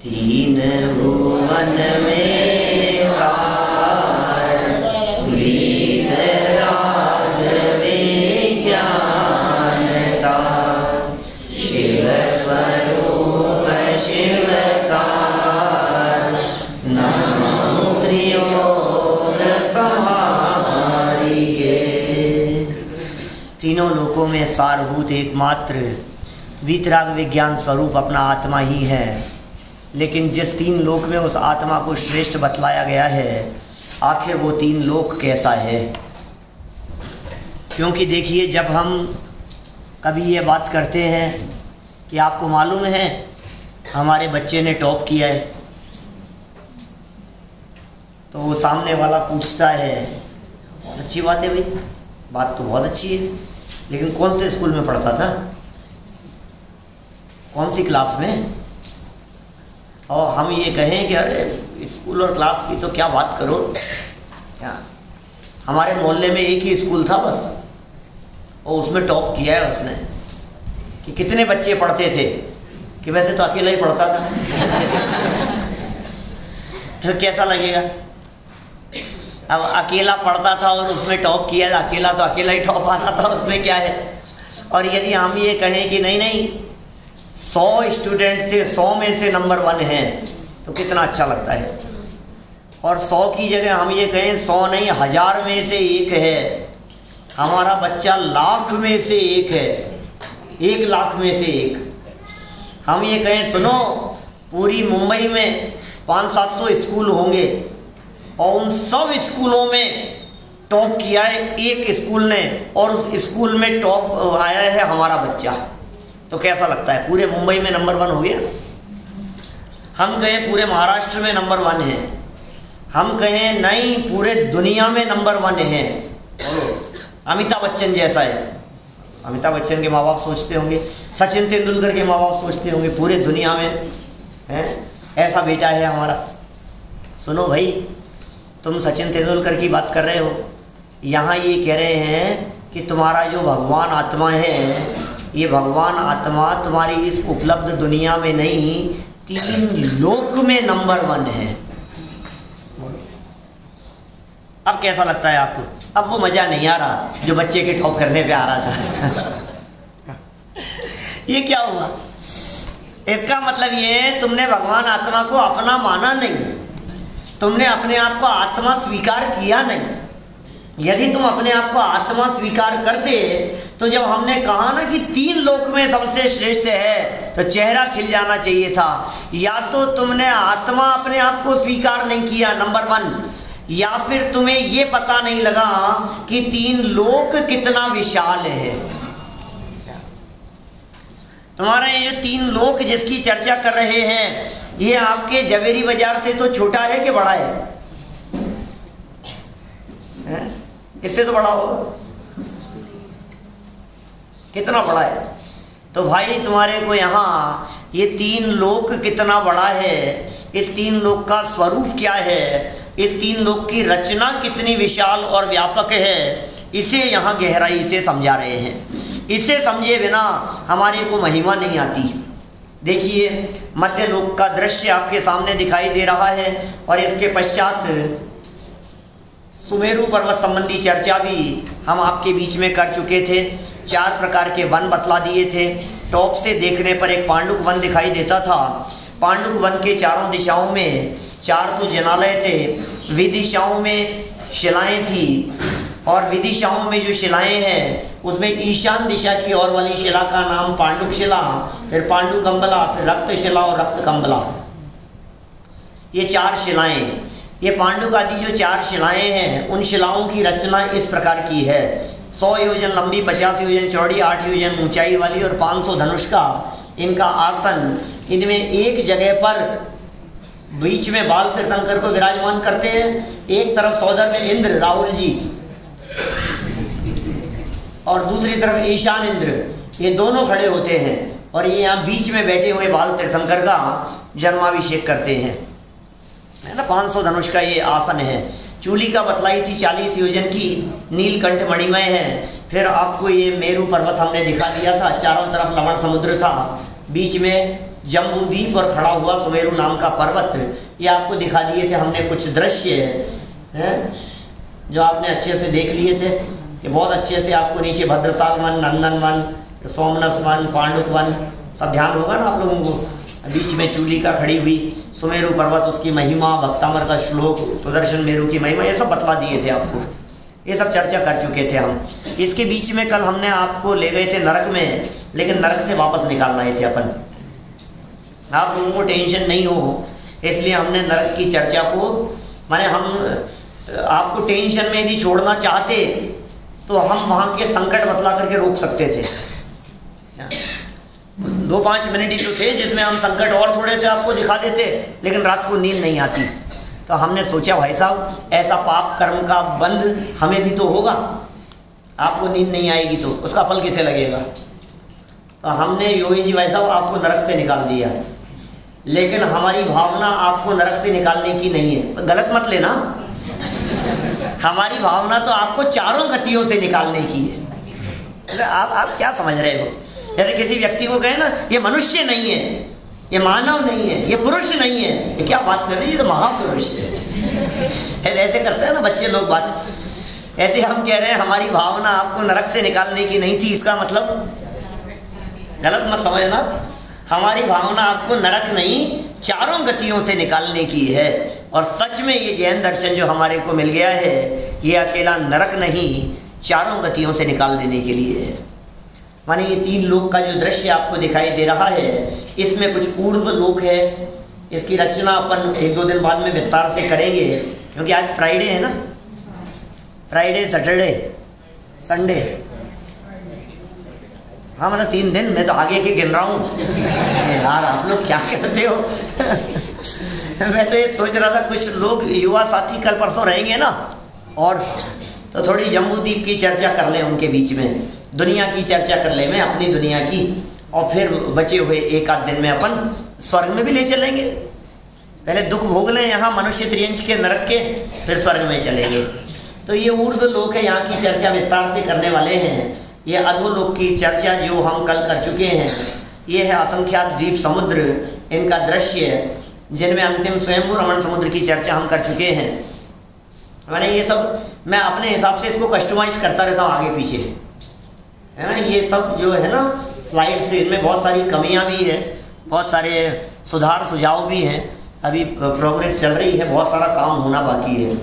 तीन भुवन में सार वीतराग विज्ञानता शिव स्वरूप शिवकार नमो त्रियोग समारिके। तीनों लोकों में सारभूत एकमात्र वीतराग विज्ञान स्वरूप अपना आत्मा ही है, लेकिन जिस तीन लोक में उस आत्मा को श्रेष्ठ बतलाया गया है, आखिर वो तीन लोक कैसा है? क्योंकि देखिए, जब हम कभी ये बात करते हैं कि आपको मालूम है हमारे बच्चे ने टॉप किया है, तो वो सामने वाला पूछता है बहुत अच्छी बात है भाई, बात तो बहुत अच्छी है, लेकिन कौन से स्कूल में पढ़ता था, कौन सी क्लास में? और हम ये कहें कि अरे स्कूल और क्लास की तो क्या बात करो, क्या हमारे मोहल्ले में एक ही स्कूल था बस, और उसमें टॉप किया है उसने। कि कितने बच्चे पढ़ते थे? कि वैसे तो अकेला ही पढ़ता था। तो कैसा लगेगा? अब अकेला पढ़ता था और उसमें टॉप किया, अकेला तो अकेला ही टॉप आना था, उसमें क्या है? और यदि हम ये कहें कि नहीं नहीं 100 स्टूडेंट थे, 100 में से नंबर 1 है, तो कितना अच्छा लगता है। और 100 की जगह हम ये कहें 100 नहीं 1000 में से 1 है, हमारा बच्चा लाख में से 1 है, 1 लाख में से 1। हम ये कहें सुनो पूरी मुंबई में 500-700 स्कूल होंगे और उन सब स्कूलों में टॉप किया है एक स्कूल ने, और उस स्कूल में टॉप आया है हमारा बच्चा, तो कैसा लगता है? पूरे मुंबई में नंबर 1 हो गया। हम कहें पूरे महाराष्ट्र में नंबर 1 है, हम कहें नहीं पूरे दुनिया में नंबर 1 है, अमिताभ बच्चन जैसा है। अमिताभ बच्चन के माँ बाप सोचते होंगे, सचिन तेंदुलकर के माँ बाप सोचते होंगे पूरे दुनिया में है ऐसा बेटा है हमारा। सुनो भाई, तुम सचिन तेंदुलकर की बात कर रहे हो, यहाँ ये कह रहे हैं कि तुम्हारा जो भगवान आत्मा है, ये भगवान आत्मा तुम्हारी इस उपलब्ध दुनिया में नहीं 3 लोक में नंबर 1 है। अब कैसा लगता है आपको? अब वो मजा नहीं आ रहा जो बच्चे के टॉप करने पे आ रहा था। ये क्या हुआ? इसका मतलब ये तुमने भगवान आत्मा को अपना माना नहीं, तुमने अपने आप को आत्मा स्वीकार किया नहीं। यदि तुम अपने आप को आत्मा स्वीकार करते तो जब हमने कहा ना कि 3 लोक में सबसे श्रेष्ठ है, तो चेहरा खिल जाना चाहिए था। या तो तुमने आत्मा अपने आप को स्वीकार नहीं किया नंबर 1, या फिर तुम्हें ये पता नहीं लगा कि 3 लोक कितना विशाल है। तुम्हारा ये जो 3 लोक जिसकी चर्चा कर रहे हैं, ये आपके जवेरी बाजार से तो छोटा है कि बड़ा है? इससे तो बड़ा होगा। कितना बड़ा है? तो भाई तुम्हारे को यहाँ ये 3 लोक कितना बड़ा है, इस 3 लोक का स्वरूप क्या है, इस 3 लोक की रचना कितनी विशाल और व्यापक है, इसे यहाँ गहराई से समझा रहे हैं। इसे समझे बिना हमारे को महिमा नहीं आती। देखिए, मध्य लोक का दृश्य आपके सामने दिखाई दे रहा है, और इसके पश्चात सुमेरु पर्वत संबंधी चर्चा भी हम आपके बीच में कर चुके थे। 4 प्रकार के वन बतला दिए थे। टॉप से देखने पर एक पांडुक वन दिखाई देता था। पांडुक वन के चारों दिशाओं में 4 तो जनालय थे, विदिशाओं में शिलाएं थी, और विदिशाओं में जो शिलाएं हैं उसमें ईशान दिशा की ओर वाली शिला का नाम पांडुक शिला, फिर पांडु कंबला, फिर रक्त शिला और रक्त कंबला। ये 4 शिलाएं, ये पांडुक आदि जो 4 शिलाएं हैं, उन शिलाओं की रचना इस प्रकार की है। 100 योजन लंबी, 50 योजन चौड़ी, 8 योजन ऊंचाई वाली और 500 धनुष का इनका आसन। इनमें एक जगह पर बीच में बाल तीर्थंकर को विराजमान करते हैं। एक तरफ सौदर में इंद्र राहुल जी, और दूसरी तरफ ईशान इंद्र, ये दोनों खड़े होते हैं, और ये यहाँ बीच में बैठे हुए बाल तीर्थंकर का जन्माभिषेक करते हैं, है ना। 500 धनुष का ये आसन है। चूली का बतलाई थी 40 योजन की, नीलकंठ मणिमय है। फिर आपको ये मेरू पर्वत हमने दिखा दिया था, चारों तरफ लवण समुद्र था, बीच में जम्बूद्वीप और खड़ा हुआ सुमेरु नाम का पर्वत, ये आपको दिखा दिए थे हमने कुछ दृश्य हैं जो आपने अच्छे से देख लिए थे कि बहुत अच्छे से आपको नीचे भद्रसाल वन, नंदन वन, सोमनस वन, पांडुक वन सब ध्यान होगा ना आप लोगों को। बीच में चूलिका खड़ी हुई, सुमेरु पर्वत उसकी महिमा, भक्तामर का श्लोक, सुदर्शन मेरु की महिमा, ये सब बतला दिए थे आपको, ये सब चर्चा कर चुके थे हम। इसके बीच में कल हमने आपको ले गए थे नरक में, लेकिन नरक से वापस निकाल रहे थे अपन। आप लोगों को टेंशन नहीं हो इसलिए हमने नरक की चर्चा को, माने हम आपको टेंशन में यदि छोड़ना चाहते तो हम वहाँ के संकट बतला करके रोक सकते थे। 2-5 मिनट ही तो थे जिसमें हम संकट और थोड़े से आपको दिखा देते, लेकिन रात को नींद नहीं आती। तो हमने सोचा भाई साहब ऐसा पाप कर्म का बंध हमें भी तो होगा, आपको नींद नहीं आएगी तो उसका फल किसे लगेगा। तो हमने योगी जी भाई साहब आपको नरक से निकाल दिया, लेकिन हमारी भावना आपको नरक से निकालने की नहीं है, गलत मत लेना। हमारी भावना तो आपको चारों गतियों से निकालने की है। आप क्या समझ रहे हो? जैसे किसी व्यक्ति को कहे ना ये मनुष्य नहीं है, ये मानव नहीं है, ये पुरुष नहीं है, ये क्या बात कर रही है, ये तो महापुरुष है। ऐसे करते हैं ना बच्चे लोग बात, ऐसे हम कह रहे हैं हमारी भावना आपको नरक से निकालने की नहीं थी, इसका मतलब गलत मत समझना। हमारी भावना आपको नरक नहीं चारों गतियों से निकालने की है। और सच में ये जैन दर्शन जो हमारे को मिल गया है ये अकेला नरक नहीं चारों गतियों से निकाल देने के लिए है। माने ये 3 लोक का जो दृश्य आपको दिखाई दे रहा है इसमें कुछ ऊर्ध्व लोक है, इसकी रचना अपन 1-2 दिन बाद में विस्तार से करेंगे, क्योंकि आज फ्राइडे है ना, फ्राइडे, सैटरडे, संडे, हाँ मतलब 3 दिन। मैं तो आगे के गिन रहा हूँ यार, आप लोग क्या करते हो। मैं तो ये सोच रहा था कुछ लोग युवा साथी कल परसों रहेंगे ना, और तो थोड़ी जम्बूद्वीप की चर्चा कर लें उनके बीच में, दुनिया की चर्चा कर ले, मैं अपनी दुनिया की, और फिर बचे हुए 1-8 दिन में अपन स्वर्ग में भी ले चलेंगे। पहले दुख भोग लें यहाँ मनुष्य त्रियंश के, नरक के, फिर स्वर्ग में चलेंगे। तो ये ऊर्ध्व लोक है, यहाँ की चर्चा विस्तार से करने वाले हैं। ये अधोलोक की चर्चा जो हम कल कर चुके हैं, ये है असंख्यात द्वीप समुद्र, इनका दृश्य, जिनमें अंतिम स्वयंभू रमण समुद्र की चर्चा हम कर चुके हैं। मैंने ये सब मैं अपने हिसाब से इसको कस्टमाइज करता रहता हूँ आगे पीछे, है ना। ये सब जो है ना स्लाइड से, इनमें बहुत सारी कमियां भी है, बहुत सारे सुधार सुझाव भी हैं, अभी प्रोग्रेस चल रही है, बहुत सारा काम होना बाकी है।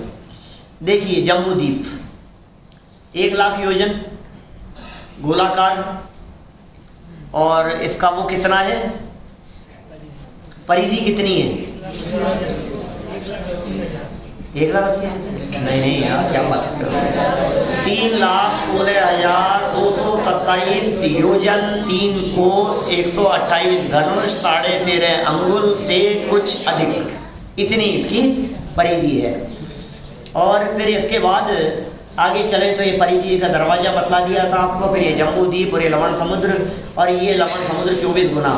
देखिए जम्बूद्वीप 1 लाख योजन गोलाकार, और इसका वो कितना है, परिधि कितनी है? 1,80,000? नहीं यार क्या बात कर रहे हो। 3,16,227 योजन, 3 कोस, 128 धनुष, 13.5 अंगुल से कुछ अधिक, इतनी इसकी परिधि है। और फिर इसके बाद आगे चले तो ये परिधि का दरवाजा बतला दिया था आपको, फिर ये जम्बूद्वीप और ये लवण समुद्र, और ये लवण समुद्र 24 गुना।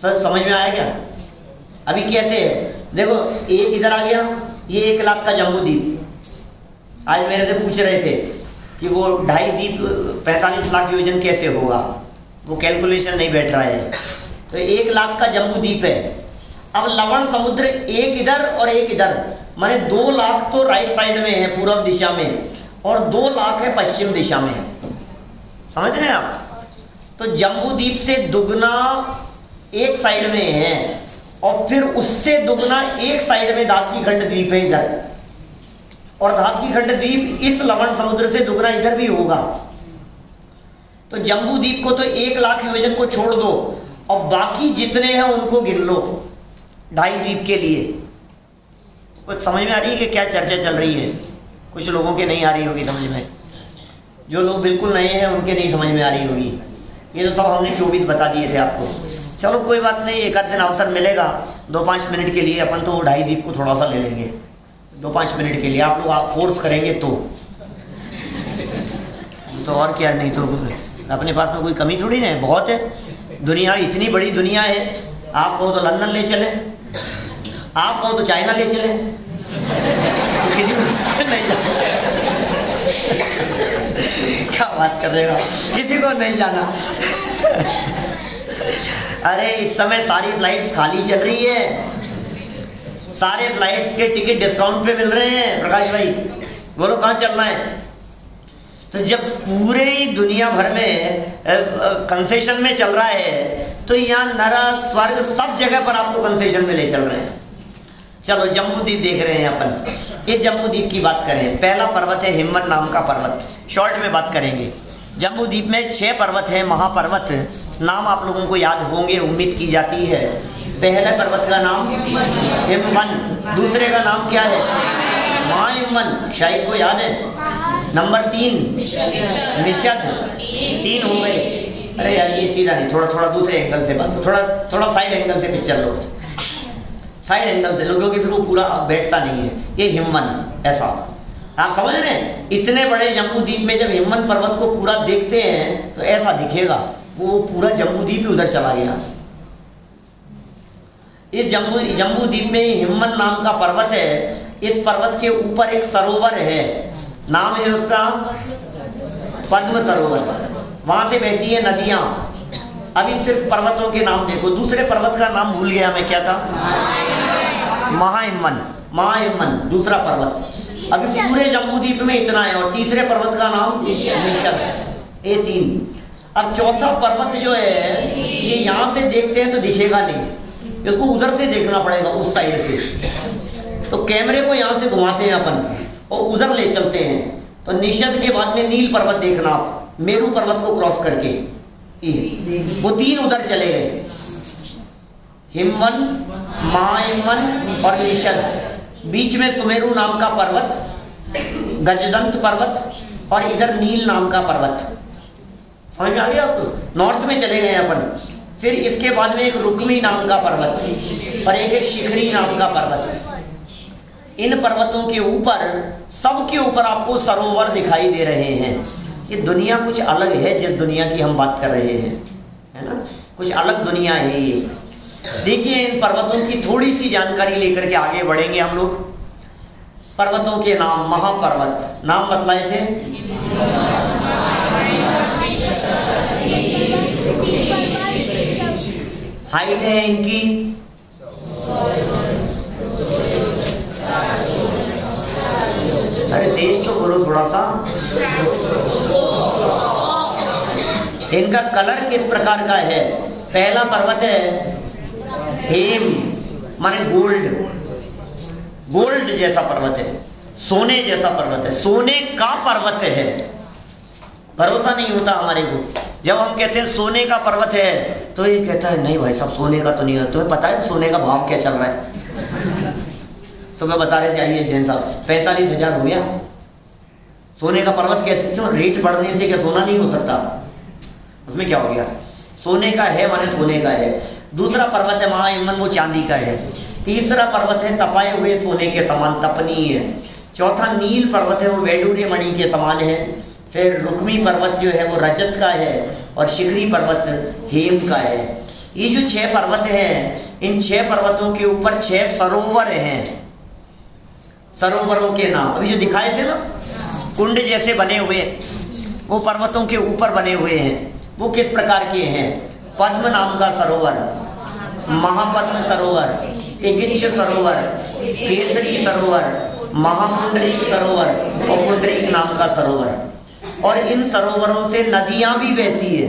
सर समझ में आया क्या? अभी कैसे है देखो, एक इधर आ गया, ये 1 लाख का जम्बूद्वीप। आज मेरे से पूछ रहे थे कि वो 2.5 द्वीप 45 लाख योजन कैसे होगा, वो कैलकुलेशन नहीं बैठ रहा है। तो 1 लाख का जम्बूद्वीप है। अब लवण समुद्र एक इधर और एक इधर, माने 2 लाख तो राइट साइड में है पूर्व दिशा में, और 2 लाख है पश्चिम दिशा में। समझ रहे हैं आप? तो जम्बूद्वीप से दुगना एक साइड में है, और फिर उससे दुगना एक साइड में दात्कीखंड द्वीप है इधर, और दात्कीखंड द्वीप इस लवण समुद्र से दुगना इधर भी होगा। तो जम्बूद्वीप को तो 1 लाख योजन को छोड़ दो, और बाकी जितने हैं उनको गिन लो 2.5 द्वीप के लिए। कुछ समझ में आ रही है कि क्या चर्चा चल रही है? कुछ लोगों के नहीं आ रही होगी समझ में, जो लोग बिल्कुल नए हैं उनके नहीं समझ में आ रही होगी। ये तो सब हमने 24 बता दिए थे आपको। चलो कोई बात नहीं, 1-8 दिन अवसर मिलेगा, 2-5 मिनट के लिए अपन तो 2.5 द्वीप को थोड़ा सा ले लेंगे, 2-5 मिनट के लिए। आप लोग आप फोर्स करेंगे तो और क्या, नहीं तो अपने पास में कोई कमी थोड़ी ना है, बहुत है। दुनिया इतनी बड़ी दुनिया है, आप कहो तो लंदन ले चले, आप कहो तो चाइना ले चले, तो किसी को नहीं जाना। क्या बात कर रहे हो, किसी को नहीं जाना। अरे इस समय सारी फ्लाइट्स खाली चल रही है, सारे फ्लाइट्स के टिकट डिस्काउंट पे मिल रहे हैं। प्रकाश भाई बोलो कहाँ चलना है? तो जब पूरे ही दुनिया भर में कंसेशन में चल रहा है, तो यहाँ नरक स्वर्ग सब जगह पर आपको कंसेशन में ले चल रहे हैं। चलो जम्बूद्वीप देख रहे हैं अपन। ये जम्बूद्वीप की बात करें, पहला पर्वत है हिमवन नाम का पर्वत। शॉर्ट में बात करेंगे। जम्बूद्वीप में 6 पर्वत है, महापर्वत। नाम आप लोगों को याद होंगे, उम्मीद की जाती है। पहले पर्वत का नाम हिमवन, दूसरे का नाम क्या है? महाहिमवन, शायद को याद है। नंबर 3 निषद, 3 हो गए। अरे यार ये सीधा नहीं, थोड़ा थोड़ा दूसरे एंगल से बात हो, थोड़ा थोड़ा साइड एंगल से पिक्चर लो, साइड एंगल से लो, क्योंकि फिर वो पूरा बैठता नहीं है। ये हिमवन, ऐसा आप समझ रहे हैं? इतने बड़े जम्बूद्वीप में जब हिमवन पर्वत को पूरा देखते हैं तो ऐसा दिखेगा, वो पूरा जम्बूद्वीप ही उधर चला गया। इस जम्बूद्वीप में हिमवन नाम का पर्वत है। इस पर्वत के ऊपर एक सरोवर है, नाम है उसका पद्म सरोवर। वहां से बहती है नदियां। अभी सिर्फ पर्वतों के नाम देखो। दूसरे पर्वत का नाम भूल गया मैं, क्या था? महाहिमवन, महाहिमवन दूसरा पर्वत। अभी पूरे जम्बूद्वीप में इतना है। और तीसरे पर्वत का नाम निषद, ये 3। अब चौथा पर्वत जो है, ये यहाँ से देखते हैं तो दिखेगा नहीं, इसको उधर से देखना पड़ेगा, उस साइड से। तो कैमरे को यहाँ से घुमाते हैं अपन और उधर ले चलते हैं। तो निषद के बाद में नील पर्वत देखना आप, मेरू पर्वत को क्रॉस करके, वो 3 उधर चले गए। हिमवन, महाहिमवन और निषद। बीच में सुमेरु नाम का पर्वत, गजदंत पर्वत, और इधर नील नाम का पर्वत। समझ में आ गया आपको? नॉर्थ में चले गए अपन। फिर इसके बाद में एक रुक्मी नाम का पर्वत और एक शिखरी नाम का पर्वत। इन पर्वतों के ऊपर, सबके ऊपर आपको सरोवर दिखाई दे रहे हैं। ये दुनिया कुछ अलग है जिस दुनिया की हम बात कर रहे हैं, है ना? कुछ अलग दुनिया है ये। देखिए इन पर्वतों की थोड़ी सी जानकारी लेकर के आगे बढ़ेंगे हम लोग। पर्वतों के नाम, महापर्वत नाम बतलाए थे। हाइट है इनकी अरे तेज तो बोलो थोड़ा सा। इनका कलर किस प्रकार का है? पहला पर्वत है हेम, माने गोल्ड, गोल्ड जैसा पर्वत है, सोने जैसा पर्वत है, सोने का पर्वत है। भरोसा नहीं होता हमारे को जब हम कहते हैं सोने का पर्वत है, तो ये कहता है नहीं भाई साहब सोने का तो नहीं है। तुम्हें पता है सोने का भाव क्या चल रहा है? सुबह बता रहे थे आइए जैन साहब 45,000 हो गया। सोने का पर्वत कैसे? क्यों? रेट बढ़ने से क्या सोना नहीं हो सकता? उसमें क्या हो गया? सोने का है माने सोने का है। दूसरा पर्वत है महाहिमवन, वो चांदी का है। तीसरा पर्वत है तपाए हुए सोने के समान, तपनीय है। चौथा नील पर्वत है, वो वैडूर्य मणि के समान है। फिर रुक्मी पर्वत जो है वो रजत का है, और शिखरी पर्वत हेम का है। ये जो 6 पर्वत हैं, इन 6 पर्वतों के ऊपर 6 सरोवर हैं। सरोवरों के नाम अभी जो दिखाए थे ना, कुंड जैसे बने हुए, वो पर्वतों के ऊपर बने हुए हैं। वो किस प्रकार के हैं? पद्म नाम का सरोवर, महापद्म सरोवर, तेगिच्छ सरोवर, केसरी सरोवर, महापुंडरीक सरोवर और पुंडरीक नाम का सरोवर। और इन सरोवरों से नदियां भी बहती है।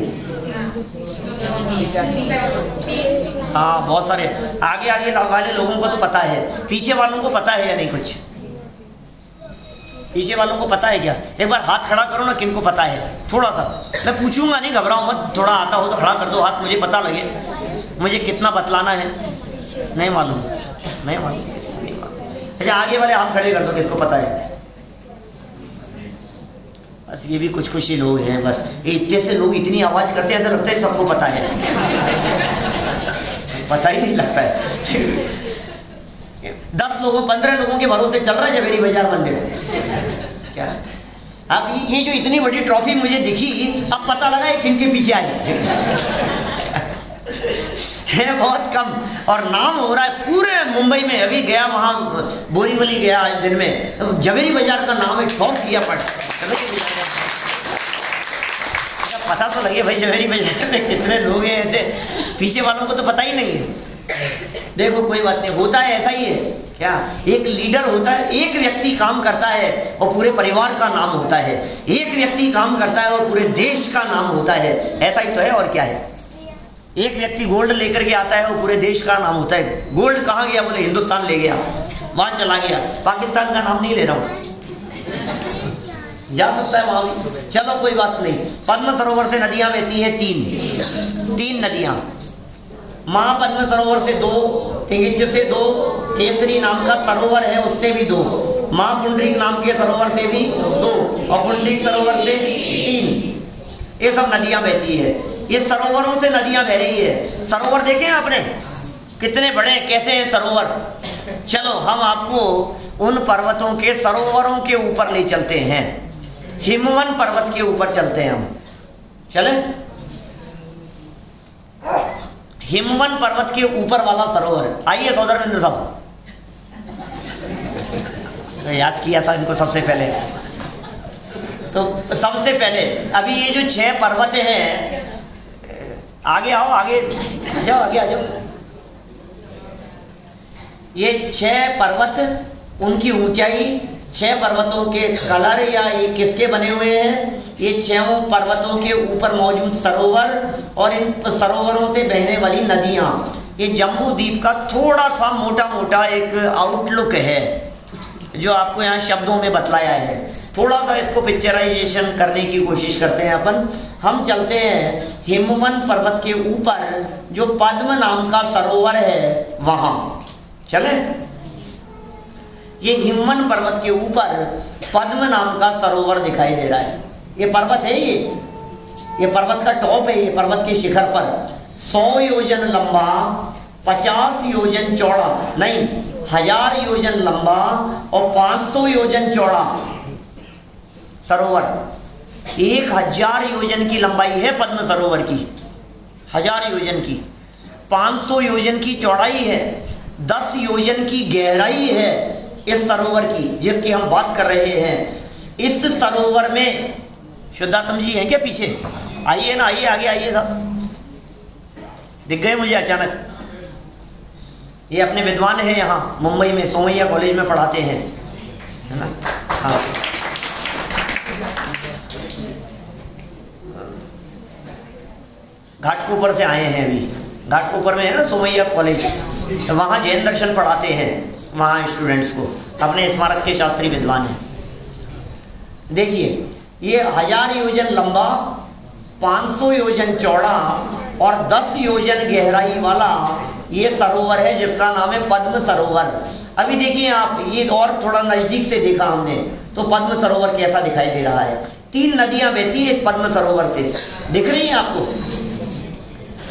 हाँ बहुत सारे। आगे आगे वाले लोगों को तो पता है, पीछे वालों को पता है या नहीं? कुछ पीछे वालों को पता है क्या? एक बार हाथ खड़ा करो ना, किनको पता है? थोड़ा सा, मैं पूछूंगा नहीं, घबराओ मत। थोड़ा आता हो तो खड़ा कर दो हाथ, मुझे पता लगे मुझे कितना बतलाना है। नहीं मालूम? नहीं मालूम। अच्छा आगे वाले हाथ खड़े कर दो, किसको पता है? बस ये भी कुछ कुछ ही लोग हैं। बस इतने से लोग इतनी आवाज करते हैं, ऐसा लगता है सबको पता है। पता ही नहीं लगता है। 10 लोगों 15 लोगों के भरोसे चल रहा है जवेरी बाजार मंदिर। क्या अब ये जो इतनी बड़ी ट्रॉफी मुझे दिखी, अब पता लगा है किन के पीछे आई है। बहुत कम। और नाम हो रहा है पूरे मुंबई में। अभी गया वहां बोरीवली गया आज दिन में, तो जवेरी बाजार का नाम है, टॉप किया पड़। जब पता तो लगे भाई जवेरी बाजार में कितने लोग हैं, ऐसे पीछे वालों को तो पता ही नहीं है। देखो कोई बात नहीं, होता है ऐसा ही है क्या, एक लीडर होता है, एक व्यक्ति काम करता है और पूरे परिवार का नाम होता है, एक व्यक्ति काम करता है और पूरे देश का नाम होता है, ऐसा ही तो है और क्या है। एक व्यक्ति गोल्ड लेकर के आता है और पूरे देश का नाम होता है। गोल्ड कहाँ गया, बोले हिंदुस्तान ले गया, वहां चला गया, पाकिस्तान का नाम नहीं ले रहा हूं, जा सकता है वहां भी, चलो कोई बात नहीं। पद्म सरोवर से नदियां बहती हैं तीन नदियां, महापद्म सरोवर से 2, तिगिच से 2, केसरी नाम का सरोवर है उससे भी 2, महापुंडरीक नाम के सरोवर से भी 2 और पुंडरीक सरोवर से 3। ये सब नदियां बहती है, ये सरोवरों से नदियां बह रही है। सरोवर देखे आपने कितने बड़े हैं, कैसे हैं सरोवर। चलो हम आपको उन पर्वतों के सरोवरों के ऊपर ले चलते हैं, हिमवन पर्वत के ऊपर चलते हैं हम, चले। हिमवन पर्वत के ऊपर वाला सरोवर, आइए सौदरविंद साहब, तो याद किया था इनको सबसे पहले। तो सबसे पहले अभी ये जो 6 पर्वत हैं, आगे आओ, आगे जाओ, आगे आ जाओ। ये 6 पर्वत, उनकी ऊंचाई, 6 पर्वतों के कलर या ये किसके बने हुए हैं, ये 6 पर्वतों के ऊपर मौजूद सरोवर और इन सरोवरों से बहने वाली नदियां, ये जम्बू द्वीप का थोड़ा सा मोटा मोटा एक आउटलुक है जो आपको यहाँ शब्दों में बतलाया है। थोड़ा सा इसको पिक्चराइजेशन करने की कोशिश करते हैं अपन। हम चलते हैं हिमवन पर्वत के ऊपर, जो पद्म नाम का सरोवर है वहां चले। ये हिमवन पर्वत के ऊपर पद्म नाम का सरोवर दिखाई दे रहा है। ये पर्वत है, ये पर्वत का टॉप है। ये पर्वत के शिखर पर 100 योजन लंबा, 50 योजन चौड़ा, नहीं 1000 योजन लंबा और 500 योजन चौड़ा सरोवर। 1000 योजन की लंबाई है पद्म सरोवर की, 1000 योजन की, 500 योजन की चौड़ाई है, 10 योजन की गहराई है इस सरोवर की जिसकी हम बात कर रहे हैं। इस सरोवर में शुद्धात्म जी हैं क्या पीछे? आइए ना, आइए आगे आइए साहब, दिख गए मुझे अचानक। ये अपने विद्वान हैं, यहाँ मुंबई में सोमैया कॉलेज में पढ़ाते हैं, है ना। हाँ, घाटकोपर से आए हैं अभी। घाटकोपर में है ना सोमैया कॉलेज, वहाँ जैन दर्शन पढ़ाते हैं वहाँ स्टूडेंट्स को, अपने स्मारक के शास्त्री विद्वान हैं। देखिए ये 1000 योजन लंबा, 500 योजन चौड़ा और 10 योजन गहराई वाला ये सरोवर है जिसका नाम है पद्म सरोवर। अभी देखिए आप, ये और थोड़ा नजदीक से देखा हमने तो पद्म सरोवर कैसा दिखाई दे रहा है। 3 नदियां बहती है इस पद्म सरोवर से, दिख रही हैं आपको?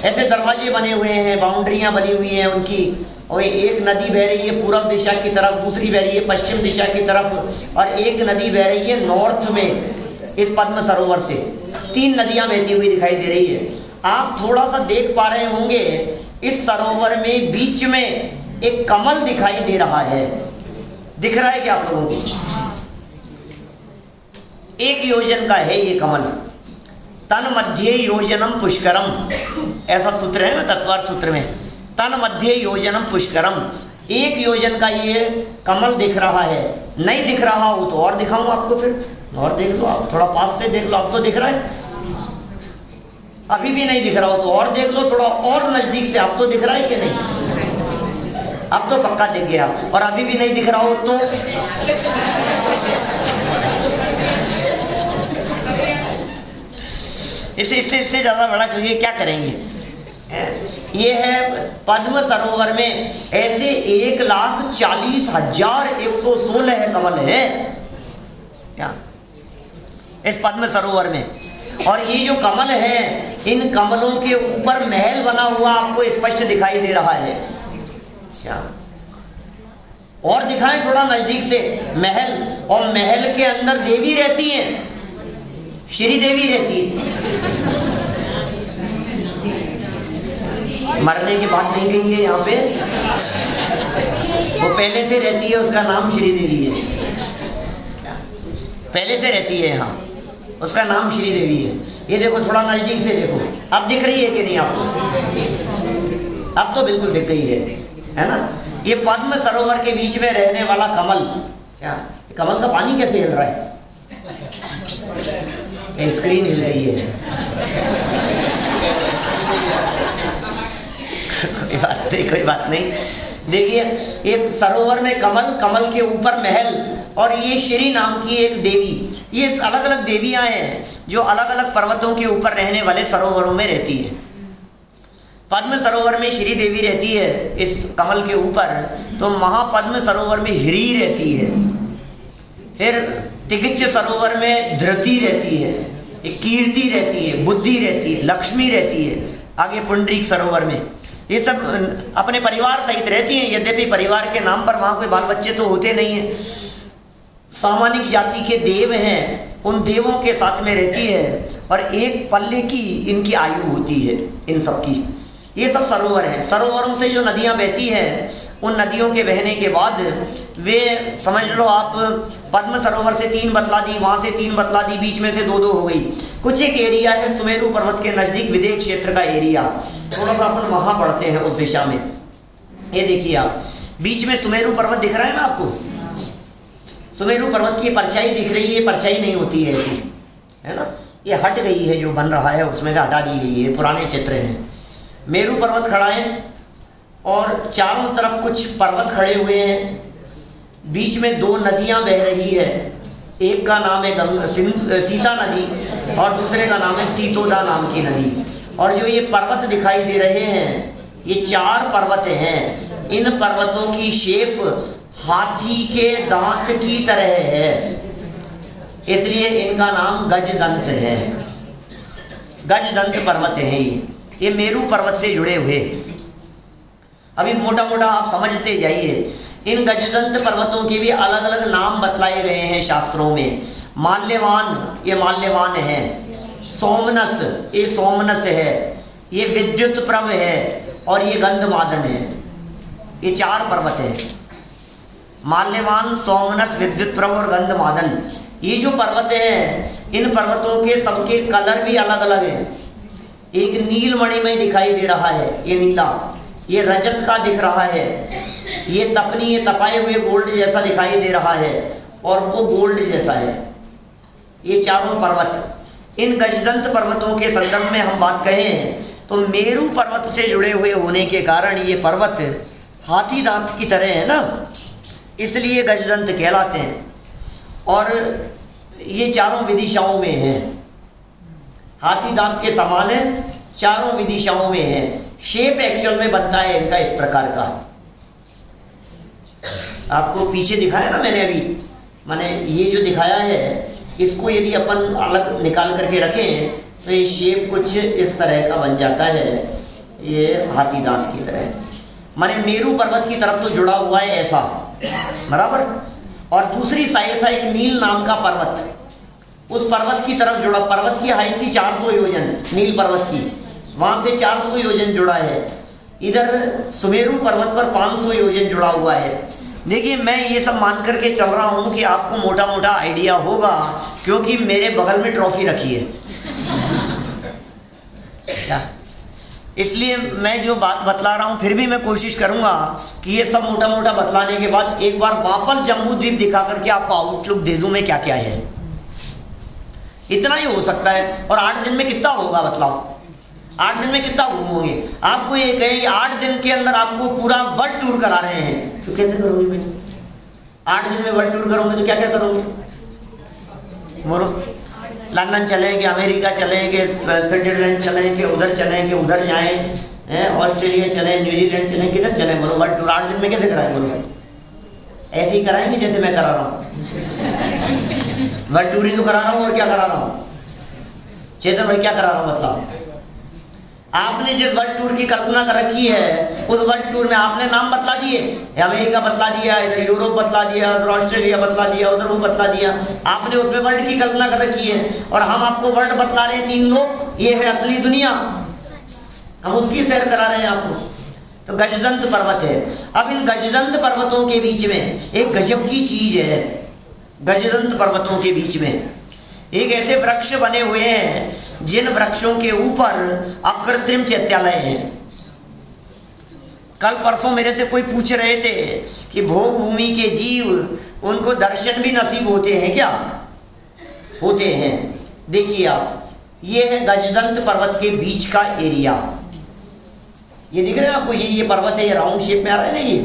ऐसे दरवाजे बने हुए हैं, बाउंड्रियां बनी हुई हैं उनकी, और एक नदी बह रही है पूर्व दिशा की तरफ, दूसरी बह रही है पश्चिम दिशा की तरफ, और एक नदी बह रही है नॉर्थ में इस पद्म सरोवर से। 3 नदियां बहती हुई दिखाई दे रही है। आप थोड़ा सा देख पा रहे होंगे इस सरोवर में बीच में एक कमल दिखाई दे रहा है, दिख रहा है क्या आप लोगों को? 1 योजन का है ये कमल। तन मध्य योजनम पुष्करम, ऐसा सूत्र है ना तत्वार सूत्र में, तन मध्य योजनम पुष्करम। 1 योजन का ये कमल दिख रहा है। नहीं दिख रहा हो तो और दिखाऊं आपको, फिर और देख लो आप, थोड़ा पास से देख लो। अब तो दिख रहा है, अभी भी नहीं दिख रहा हो तो और देख लो, थोड़ा और नजदीक से। अब तो दिख रहा है कि नहीं? अब तो पक्का दिख गया। और अभी भी नहीं दिख रहा हो तो इससे ज्यादा बड़ा करिए, क्या करेंगे? ये है पद्म सरोवर में ऐसे 1,40,116 कमल है क्या इस पद्म सरोवर में। और ये जो कमल है, इन कमलों के ऊपर महल बना हुआ आपको स्पष्ट दिखाई दे रहा है क्या? और दिखाएं थोड़ा नजदीक से महल, और महल के अंदर देवी रहती है, श्री देवी रहती है। मरने की बात नहीं कही है यहाँ पे, वो पहले से रहती है, उसका नाम श्री देवी है, पहले से रहती है यहाँ, उसका नाम श्री देवी है। ये देखो थोड़ा नजदीक से देखो, अब दिख रही है कि नहीं आपको? अब तो बिल्कुल दिख गई है ना? ये पद्म सरोवर के बीच में रहने वाला कमल, क्या कमल का पानी कैसे हिल रहा है? स्क्रीन हिल रही है। कोई बात नहीं। देखिए ये सरोवर में कमल, कमल के ऊपर महल, और ये श्री नाम की एक देवी। ये अलग अलग देवियां हैं जो अलग अलग पर्वतों के ऊपर रहने वाले सरोवरों में रहती है। पद्म सरोवर में श्री देवी रहती है इस कमल के ऊपर, तो महापद्म सरोवर में हिरी रहती है। फिर तिगिच्छ सरोवर में धृति रहती है, कीर्ति रहती है, बुद्धि रहती है, लक्ष्मी रहती है। आगे पुंडरीक सरोवर में ये सब अपने परिवार सहित रहती हैं, यद्यपि परिवार के नाम पर वहाँ कोई बाल बच्चे तो होते नहीं हैं। सामानिक जाति के देव हैं, उन देवों के साथ में रहती है, और एक पल्ले की इनकी आयु होती है इन सब की। ये सब सरोवर हैं। सरोवरों से जो नदियाँ बहती हैं, उन नदियों के बहने के बाद वे समझ लो आप, पद्म सरोवर से 3 बतला दी, वहाँ से 3 बतला दी, बीच में से 2-2 हो गई। कुछ एक एरिया है सुमेरु पर्वत के नज़दीक विदेह क्षेत्र का एरिया, थोड़ा सा अपन वहाँ पढ़ते हैं उस दिशा में। ये देखिए आप, बीच में सुमेरु पर्वत दिख रहा है ना आपको? सुमेरु पर्वत की परछाई दिख रही है, परछाई नहीं होती है ऐसी, है ना? ये हट गई है, जो बन रहा है उसमें से हटा दी गई है, पुराने चित्र हैं। मेरु पर्वत खड़ा है और चारों तरफ कुछ पर्वत खड़े हुए हैं, बीच में 2 नदियां बह रही है। एक का नाम है सीता नदी और दूसरे का नाम है सीतोदा नाम की नदी। और जो ये पर्वत दिखाई दे रहे हैं, ये 4 पर्वत हैं। इन पर्वतों की शेप हाथी के दांत की तरह है, इसलिए इनका नाम गजदंत है। गजदंत पर्वत है ये मेरु पर्वत से जुड़े हुए। अभी मोटा मोटा आप समझते जाइए। इन गजदंत पर्वतों के भी अलग अलग नाम बतलाए गए हैं शास्त्रों में। माल्यवान, ये माल्यवान है। सोमनस, ये सोमनस है। ये विद्युत प्रभ है, और ये गंधमादन है। ये 4 पर्वत है, माल्यवान, सोमनस, विद्युत प्रभ और गंधमादन। ये जो पर्वत हैं, इन पर्वतों के सबके कलर भी अलग अलग हैं। एक नीलमणि में दिखाई दे रहा है, ये नीला। ये रजत का दिख रहा है। ये तपनी, ये तपाए हुए गोल्ड जैसा दिखाई दे रहा है, और वो गोल्ड जैसा है। ये 4 पर्वत। इन गजदंत पर्वतों के संदर्भ में हम बात कहें तो मेरु पर्वत से जुड़े हुए होने के कारण ये पर्वत हाथी दांत की तरह है ना, इसलिए गजदंत कहलाते हैं। और ये 4 विदिशाओं में हैं, हाथी दांत के समान है, 4 विदिशाओं में है। शेप एक्चुअल में बनता है इनका इस प्रकार का। आपको पीछे दिखाया ना मैंने अभी, मैंने ये जो दिखाया है, इसको यदि अपन अलग निकाल करके रखें तो ये शेप कुछ इस तरह का बन जाता है, ये हाथी दांत की तरह। माने मेरु पर्वत की तरफ तो जुड़ा हुआ है ऐसा, बराबर। और दूसरी साइड था एक नील नाम का पर्वत, उस पर्वत की तरफ जुड़ा। पर्वत की हाइट थी 400 योजन, नील पर्वत की, वहां से 400 योजन जुड़ा है। इधर सुमेरु पर्वत पर 500 योजन जुड़ा हुआ है। देखिए मैं ये सब मान करके चल रहा हूँ कि आपको मोटा मोटा आइडिया होगा, क्योंकि मेरे बगल में ट्रॉफी रखी है। इसलिए मैं जो बात बतला रहा हूँ, फिर भी मैं कोशिश करूंगा कि ये सब मोटा मोटा बतलाने के बाद एक बार वापस जम्बू द्वीप दिखा करके आपको आउटलुक दे दूं मैं क्या क्या है। इतना ही हो सकता है। और 8 दिन में कितना होगा बतलाओ? 8 दिन में कितना घूमोगे? आपको ये कहें 8 दिन के अंदर आपको पूरा वर्ल्ड टूर करा रहे हैं, तो कैसे करोगे भाई? 8 दिन में वर्ल्ड टूर करोगे तो क्या क्या करोगे? बोलो। लंदन चलेंगे, अमेरिका चलेंगे, स्विट्जरलैंड चलेंगे, उधर चलेंगे, उधर जाएं, ऑस्ट्रेलिया चलें, न्यूजीलैंड चलें, किधर चलें? बोलो वर्ल्ड टूर 8 दिन में कैसे कराएंगे? बोलो ऐसे ही कराएंगे जैसे मैं करा रहा हूँ। वर्ल्ड टूर ही तो करा रहा हूँ, और क्या करा रहा हूँ? चेतन भाई क्या करा रहा हूँ मतलब? आपने जिस वर्ल्ड टूर की कल्पना कर रखी है, उस वर्ल्ड टूर में आपने नाम बतला दिए, अमेरिका बतला दिया, इधर यूरोप बतला दिया, उधर ऑस्ट्रेलिया बतला दिया, उधर वो बतला दिया। आपने उसमें वर्ल्ड की कल्पना कर रखी है, और हम आपको वर्ल्ड बतला रहे हैं। 3 लोग, ये है असली दुनिया, हम उसकी सैर करा रहे हैं आपको। तो गजदंत पर्वत है। अब इन गजदंत पर्वतों के बीच में एक गजब की चीज है। गजदंत पर्वतों के बीच में एक ऐसे वृक्ष बने हुए हैं जिन वृक्षों के ऊपर अकृत्रिम चैत्यालय हैं। कल परसों मेरे से कोई पूछ रहे थे कि भोग भूमि के जीव, उनको दर्शन भी नसीब होते हैं क्या? होते हैं। देखिए आप, ये है गजदंत पर्वत के बीच का एरिया। ये दिख रहा है आपको, ये पर्वत है, ये राउंड शेप में आ रहा है ना, ये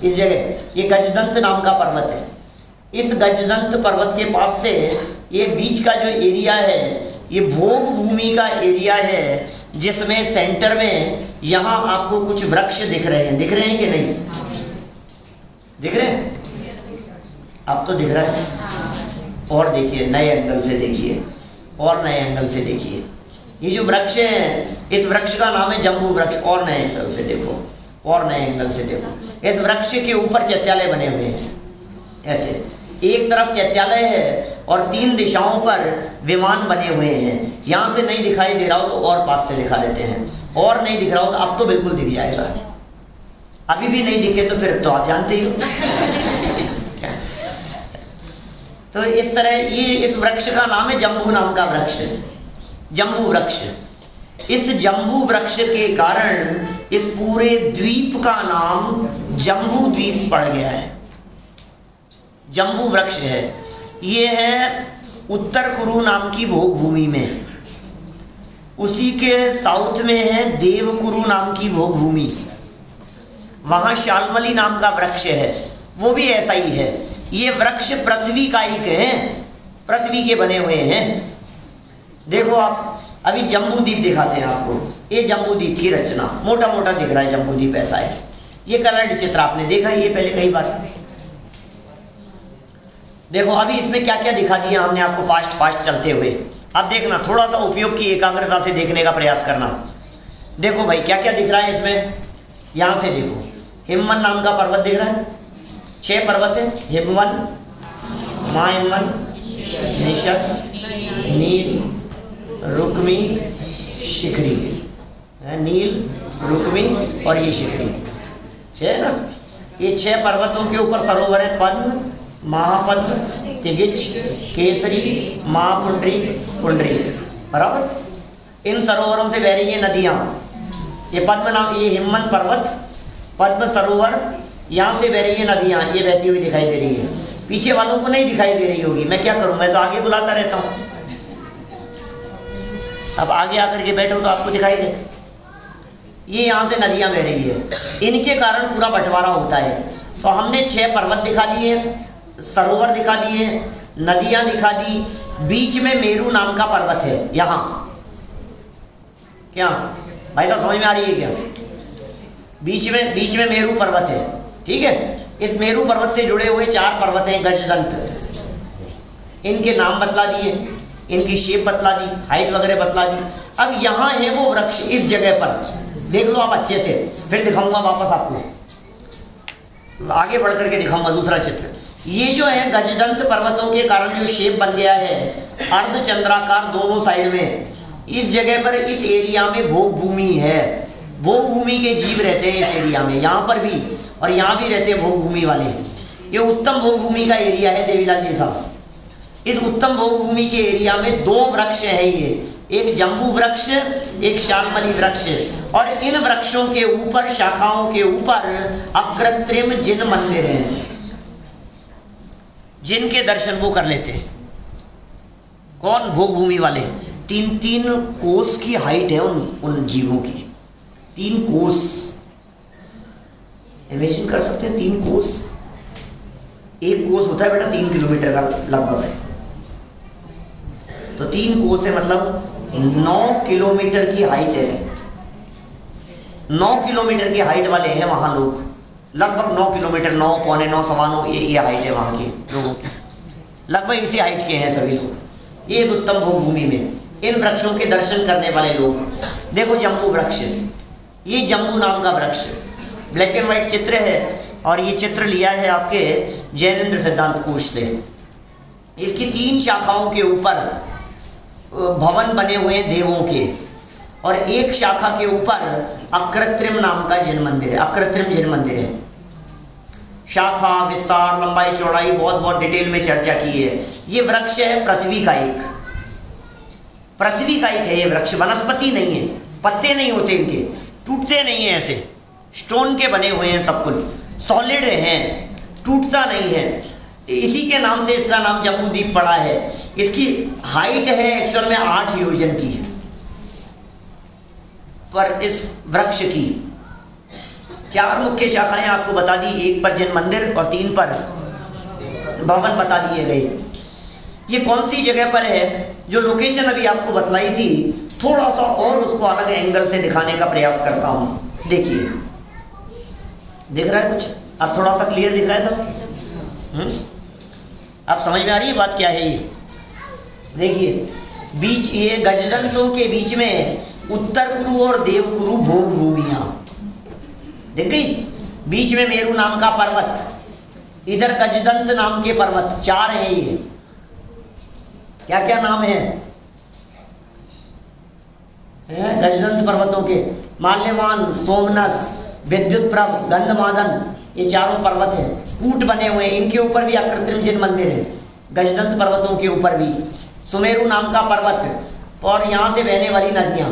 इस जगह, ये गजदंत नाम का पर्वत है। इस गजदंत पर्वत के पास से ये बीच का जो एरिया है, ये भोग भूमि का एरिया है, जिसमें सेंटर में यहाँ आपको कुछ वृक्ष दिख रहे हैं। दिख रहे हैं कि नहीं दिख रहे हैं? अब तो दिख रहा है। और देखिए, नए एंगल से देखिए, और नए एंगल से देखिए। ये जो वृक्ष है, इस वृक्ष का नाम है जम्बू वृक्ष। और नए एंगल से देखो, और नए एंगल से देखो। इस वृक्ष के ऊपर चैत्यालय बने हुए हैं। ऐसे एक तरफ चैत्यालय है और 3 दिशाओं पर विमान बने हुए हैं। यहाँ से नहीं दिखाई दे रहा हो तो और पास से दिखा देते हैं, और नहीं दिख रहा हो तो अब तो बिल्कुल दिख जाएगा। अभी भी नहीं दिखे तो फिर तो आप जानते ही हो। तो इस तरह ये इस वृक्ष का नाम है जम्बू नाम का वृक्ष, जम्बू वृक्ष। इस जम्बू वृक्ष के कारण इस पूरे द्वीप का नाम जम्बू द्वीप पड़ गया है। जम्बू वृक्ष है। ये है उत्तर कुरु नाम की भोग भूमि में। उसी के साउथ में है देवकुरु नाम की भोग भूमि। वहां शालमली नाम का वृक्ष है, वो भी ऐसा ही है। ये वृक्ष पृथ्वी का ही है, पृथ्वी के बने हुए हैं। देखो आप, अभी जम्बू द्वीप दिखाते हैं आपको। ये जम्बू द्वीप की रचना, मोटा मोटा दिख रहा है जम्बू द्वीप ऐसा है। ये कलर्ड चित्र आपने देखा ये पहले कई बार। देखो अभी इसमें क्या क्या दिखा दिया हमने आपको फास्ट चलते हुए। अब देखना, थोड़ा सा उपयोग की एकाग्रता से देखने का प्रयास करना। देखो भाई क्या क्या दिख रहा है इसमें। यहाँ से देखो, हिमवन नाम का पर्वत दिख रहा है। 6 पर्वत है, हिमवन, माहिमवन, निशक, नील, रुक्मी, शिखरी। नील, रुक्मी और ये शिखरी, 6 ना। ये 6 पर्वतों के ऊपर सरोवर है। पद्म, महापद्म, तिगिच, केसरी, महापुंडरी, पुंडरी, बराबर। इन सरोवरों से बह रही है नदियाँ। ये पद्म नाम, ये हिमवन पर्वत, पद्म सरोवर, यहाँ से बह रही है नदियाँ। ये बहती हुई दिखाई दे रही है। पीछे वालों को नहीं दिखाई दे रही होगी, मैं क्या करूँ, मैं तो आगे बुलाता रहता हूँ। अब आगे आकर के बैठो तो आपको दिखाई दे। ये यहाँ से नदियाँ बह रही है, इनके कारण पूरा बंटवारा होता है। तो हमने 6 पर्वत दिखा दिए, सरोवर दिखा दिए, नदियां दिखा दी। बीच में मेरू नाम का पर्वत है। यहाँ क्या भाई साहब समझ में आ रही है क्या? बीच में मेरू पर्वत है, ठीक है। इस मेरू पर्वत से जुड़े हुए 4 पर्वत हैं गजदंत। इनके नाम बतला दिए, इनकी शेप बतला दी, हाइट वगैरह बतला दी। अब यहाँ है वो वृक्ष, इस जगह पर देख लो आप अच्छे से, फिर दिखाऊंगा वापस आपको, आगे बढ़ करके दिखाऊंगा दूसरा चित्र। ये जो है गजदंत पर्वतों के कारण जो शेप बन गया है अर्धचंद्राकार दोनों साइड में, इस जगह पर इस एरिया में भोग भूमि है। भोग भूमि के जीव रहते हैं इस एरिया में, यहाँ पर भी और यहाँ भी रहते हैं भोग भूमि वाले। ये उत्तम भोग भूमि का एरिया है देवीलाल जी साहब। इस उत्तम भोग भूमि के एरिया में 2 वृक्ष है, ये एक जम्बू वृक्ष, एक शालमली वृक्ष। और इन वृक्षों के ऊपर, शाखाओं के ऊपर अकृत्रिम जिन मंदिर हैं, जिनके दर्शन वो कर लेते हैं। कौन? भोग भूमि वाले। 3-3 कोस की हाइट है उन जीवों की। 3 कोस, इमेजिन कर सकते हैं 3 कोस। एक कोस होता है बेटा 3 किलोमीटर का लगभग है, तो 3 कोस है मतलब 9 किलोमीटर की हाइट है। 9 किलोमीटर की हाइट वाले हैं वहां लोग, लगभग 9 किलोमीटर, 9, पौने 9, सवा 9, ये हाइट है वहाँ के लोगों की। लगभग इसी हाइट के हैं सभी लोग। ये उत्तम भोग भूमि में इन वृक्षों के दर्शन करने वाले लोग। देखो जम्बू वृक्ष, ये जम्बू नाम का वृक्ष ब्लैक एंड व्हाइट चित्र है, और ये चित्र लिया है आपके जैनेन्द्र सिद्धांत कोश से। इसकी 3 शाखाओं के ऊपर भवन बने हुए देवों के, और एक शाखा के ऊपर अकृत्रिम नाम का जिन मंदिर है। अकृत्रिम जिन मंदिर है। शाखा, विस्तार, लंबाई, चौड़ाई बहुत डिटेल में चर्चा की है। ये वृक्ष है पृथ्वी का एक, पृथ्वी का एक है ये वृक्ष, वनस्पति नहीं है, पत्ते नहीं होते इनके, टूटते नहीं है, ऐसे स्टोन के बने हुए हैं, सब कुछ सॉलिड हैं, टूटता नहीं है। इसी के नाम से इसका नाम जम्बूद्वीप पड़ा है। इसकी हाइट है एक्चुअल में 8 योजन की, पर इस वृक्ष की 4 मुख्य शाखाएं आपको बता दी, 1 पर जैन मंदिर और 3 पर भवन बता दिए गए। ये कौन सी जगह पर है, जो लोकेशन अभी आपको बतलाई थी, थोड़ा सा और उसको अलग एंगल से दिखाने का प्रयास करता हूं। देखिए, दिख रहा है कुछ? अब थोड़ा सा क्लियर दिख रहा है सब? अब समझ में आ रही है बात क्या है? ये देखिए, बीच ये गजदंतों के बीच में उत्तर कुरु और देवकुरु भोग भूमियां दिख गई। बीच में मेरू नाम का पर्वत, इधर गजदंत नाम के पर्वत 4 हैं। ये क्या क्या नाम है गजदंत पर्वतों के? माल्यवान, सोमनस, विद्युत प्रभ, गंधमादन, ये चारों पर्वत हैं, कूट बने हुए हैं। इनके ऊपर भी अकृत्रिम जिन मंदिर है, गजदंत पर्वतों के ऊपर भी। सुमेरु नाम का पर्वत और यहाँ से बहने वाली नदियाँ,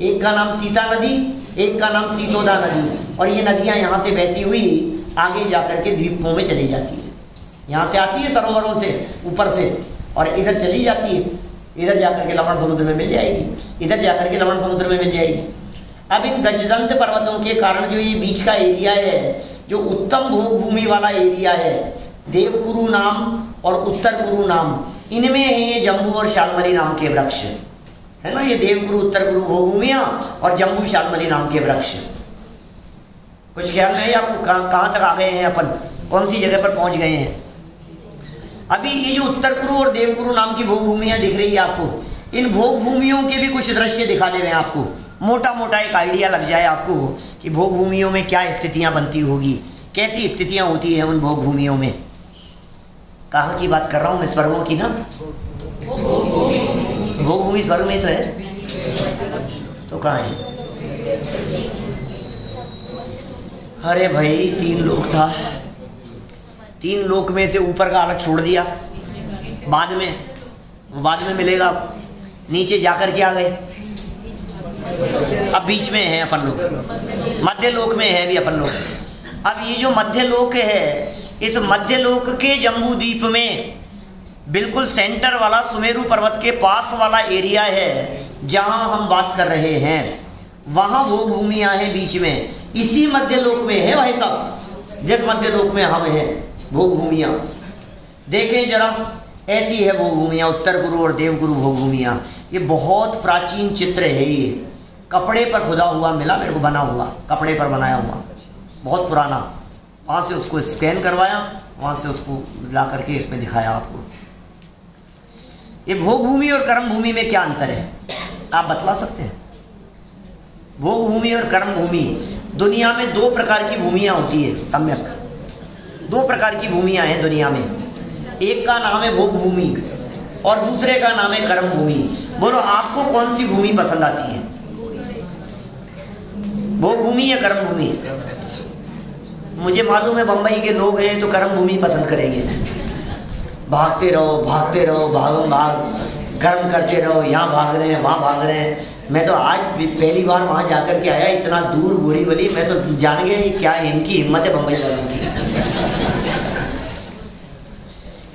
एक का नाम सीता नदी, एक का नाम सीतोदा नदी, और ये नदियाँ यहाँ से बहती हुई आगे जाकर के द्वीपों में चली जाती है। यहाँ से आती है सरोवरों से ऊपर से और इधर चली जाती है, इधर जाकर के लवण समुद्र में मिल जाएगी, इधर जाकर के लवण समुद्र में मिल जाएगी। अब इन गजदंत पर्वतों के कारण जो ये बीच का एरिया है, जो उत्तम भोग भूमि वाला एरिया है, देवकुरु नाम और उत्तर कुरु नाम, इनमें है ये जम्बू और शाल्मली नाम के वृक्ष, है ना। ये देवकुरु, उत्तर कुरु भोग भूमियाँ और जम्बू शाल्मली नाम के वृक्ष। कुछ ख्याल नहीं आपको? कहाँ तक आ गए हैं अपन, कौन सी जगह पर पहुंच गए हैं? अभी ये जो उत्तर कुरु और देवकुरु नाम की भोग भूमियाँ दिख रही है आपको, इन भोग भूमियों के भी कुछ दृश्य दिखा दे रहे हैं आपको, मोटा मोटा एक आइडिया लग जाए आपको कि भोग भूमियों में क्या स्थितियां बनती होगी, कैसी स्थितियां होती हैं उन भोग भूमियों में। कहाँ की बात कर रहा हूँ मैं? स्वर्गों की ना। भोग भूमि स्वर्ग में तो है, तो कहाँ है? अरे भाई 3 लोक था, 3 लोक में से ऊपर का अलग छोड़ दिया, बाद में मिलेगा। नीचे जाकर के आ गए, अब बीच में है अपन लोग, मध्य लोक में है भी अपन लोग। अब ये जो मध्य लोक है, इस मध्य लोक के जम्बूद्वीप में बिल्कुल सेंटर वाला सुमेरु पर्वत के पास वाला एरिया है जहां हम बात कर रहे हैं, वहां भोग भूमियां हैं बीच में। इसी मध्य लोक में है भाई साहब, जिस मध्य लोक में हम हैं, भोग भूमियां देखें जरा, ऐसी है भोग भूमियां, उत्तर गुरु और देवगुरु भोग भूमियां। ये बहुत प्राचीन चित्र है, ये कपड़े पर खुदा हुआ मिला मेरे को, बना हुआ, कपड़े पर बनाया हुआ, बहुत पुराना। वहाँ से उसको स्कैन करवाया, वहाँ से उसको ला करके इसमें दिखाया आपको। ये भोग भूमि और कर्म भूमि में क्या अंतर है आप बतला सकते हैं? भोग भूमि और कर्म भूमि, दुनिया में 2 प्रकार की भूमियाँ होती है, सम्यक 2 प्रकार की भूमियाँ हैं दुनिया में। एक का नाम है भोग भूमि और दूसरे का नाम है कर्म भूमि। बोलो आपको कौन सी भूमि पसंद आती है, भोग भूमि या कर्म भूमि? मुझे मालूम है बम्बई के लोग हैं तो कर्म भूमि पसंद करेंगे, भागते रहो भागम भाग, कर्म करते रहो, यहाँ भाग रहे हैं वहाँ भाग रहे हैं। मैं तो आज पहली बार वहाँ जाकर के आया, इतना दूर बोरीवली, मैं तो जान गया क्या इनकी हिम्मत है बम्बई वालों की।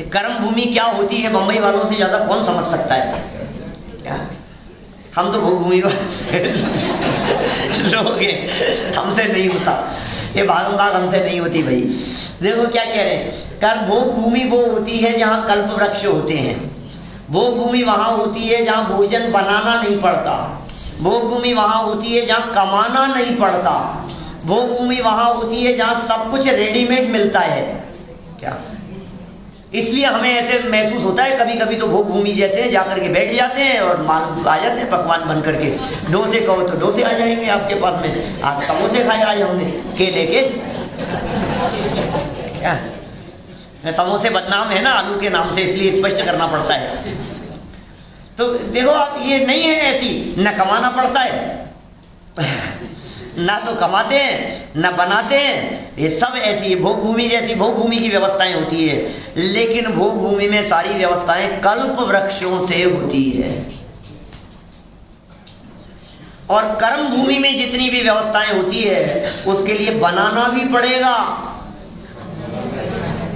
कर्म भूमि क्या होती है बम्बई वालों से ज़्यादा कौन समझ सकता है क्या? हम तो भोग भूमि लोग हैं, हमसे नहीं होता ये भागम भाग, हमसे नहीं होती भाई। देखो क्या कह रहे हैं, कर्म भोग भूमि वो होती है जहाँ कल्प वृक्ष होते हैं। भोग भूमि वहाँ होती है जहाँ भोजन बनाना नहीं पड़ता। भोग भूमि वहाँ होती है जहाँ कमाना नहीं पड़ता। भोग भूमि वहाँ होती है जहाँ सब कुछ रेडीमेड मिलता है। क्या इसलिए हमें ऐसे महसूस होता है कभी कभी तो भोग भूमि जैसे जाकर के बैठ जाते हैं और माल आ जाते हैं पकवान बन करके। डोसे कहो तो डोसे आ जाएंगे आपके पास में, आज समोसे खाए आज हमने केले के। क्या समोसे बदनाम है ना आलू के नाम से, इसलिए स्पष्ट करना पड़ता है। तो देखो आप, ये नहीं है ऐसी, न कमाना पड़ता है ना तो कमाते हैं न बनाते हैं, ये सब ऐसी भोग भूमि जैसी भोग भूमि की व्यवस्थाएं होती है। लेकिन भोग भूमि में सारी व्यवस्थाएं कल्प वृक्षों से होती है। और कर्म भूमि में जितनी भी व्यवस्थाएं होती है उसके लिए बनाना भी पड़ेगा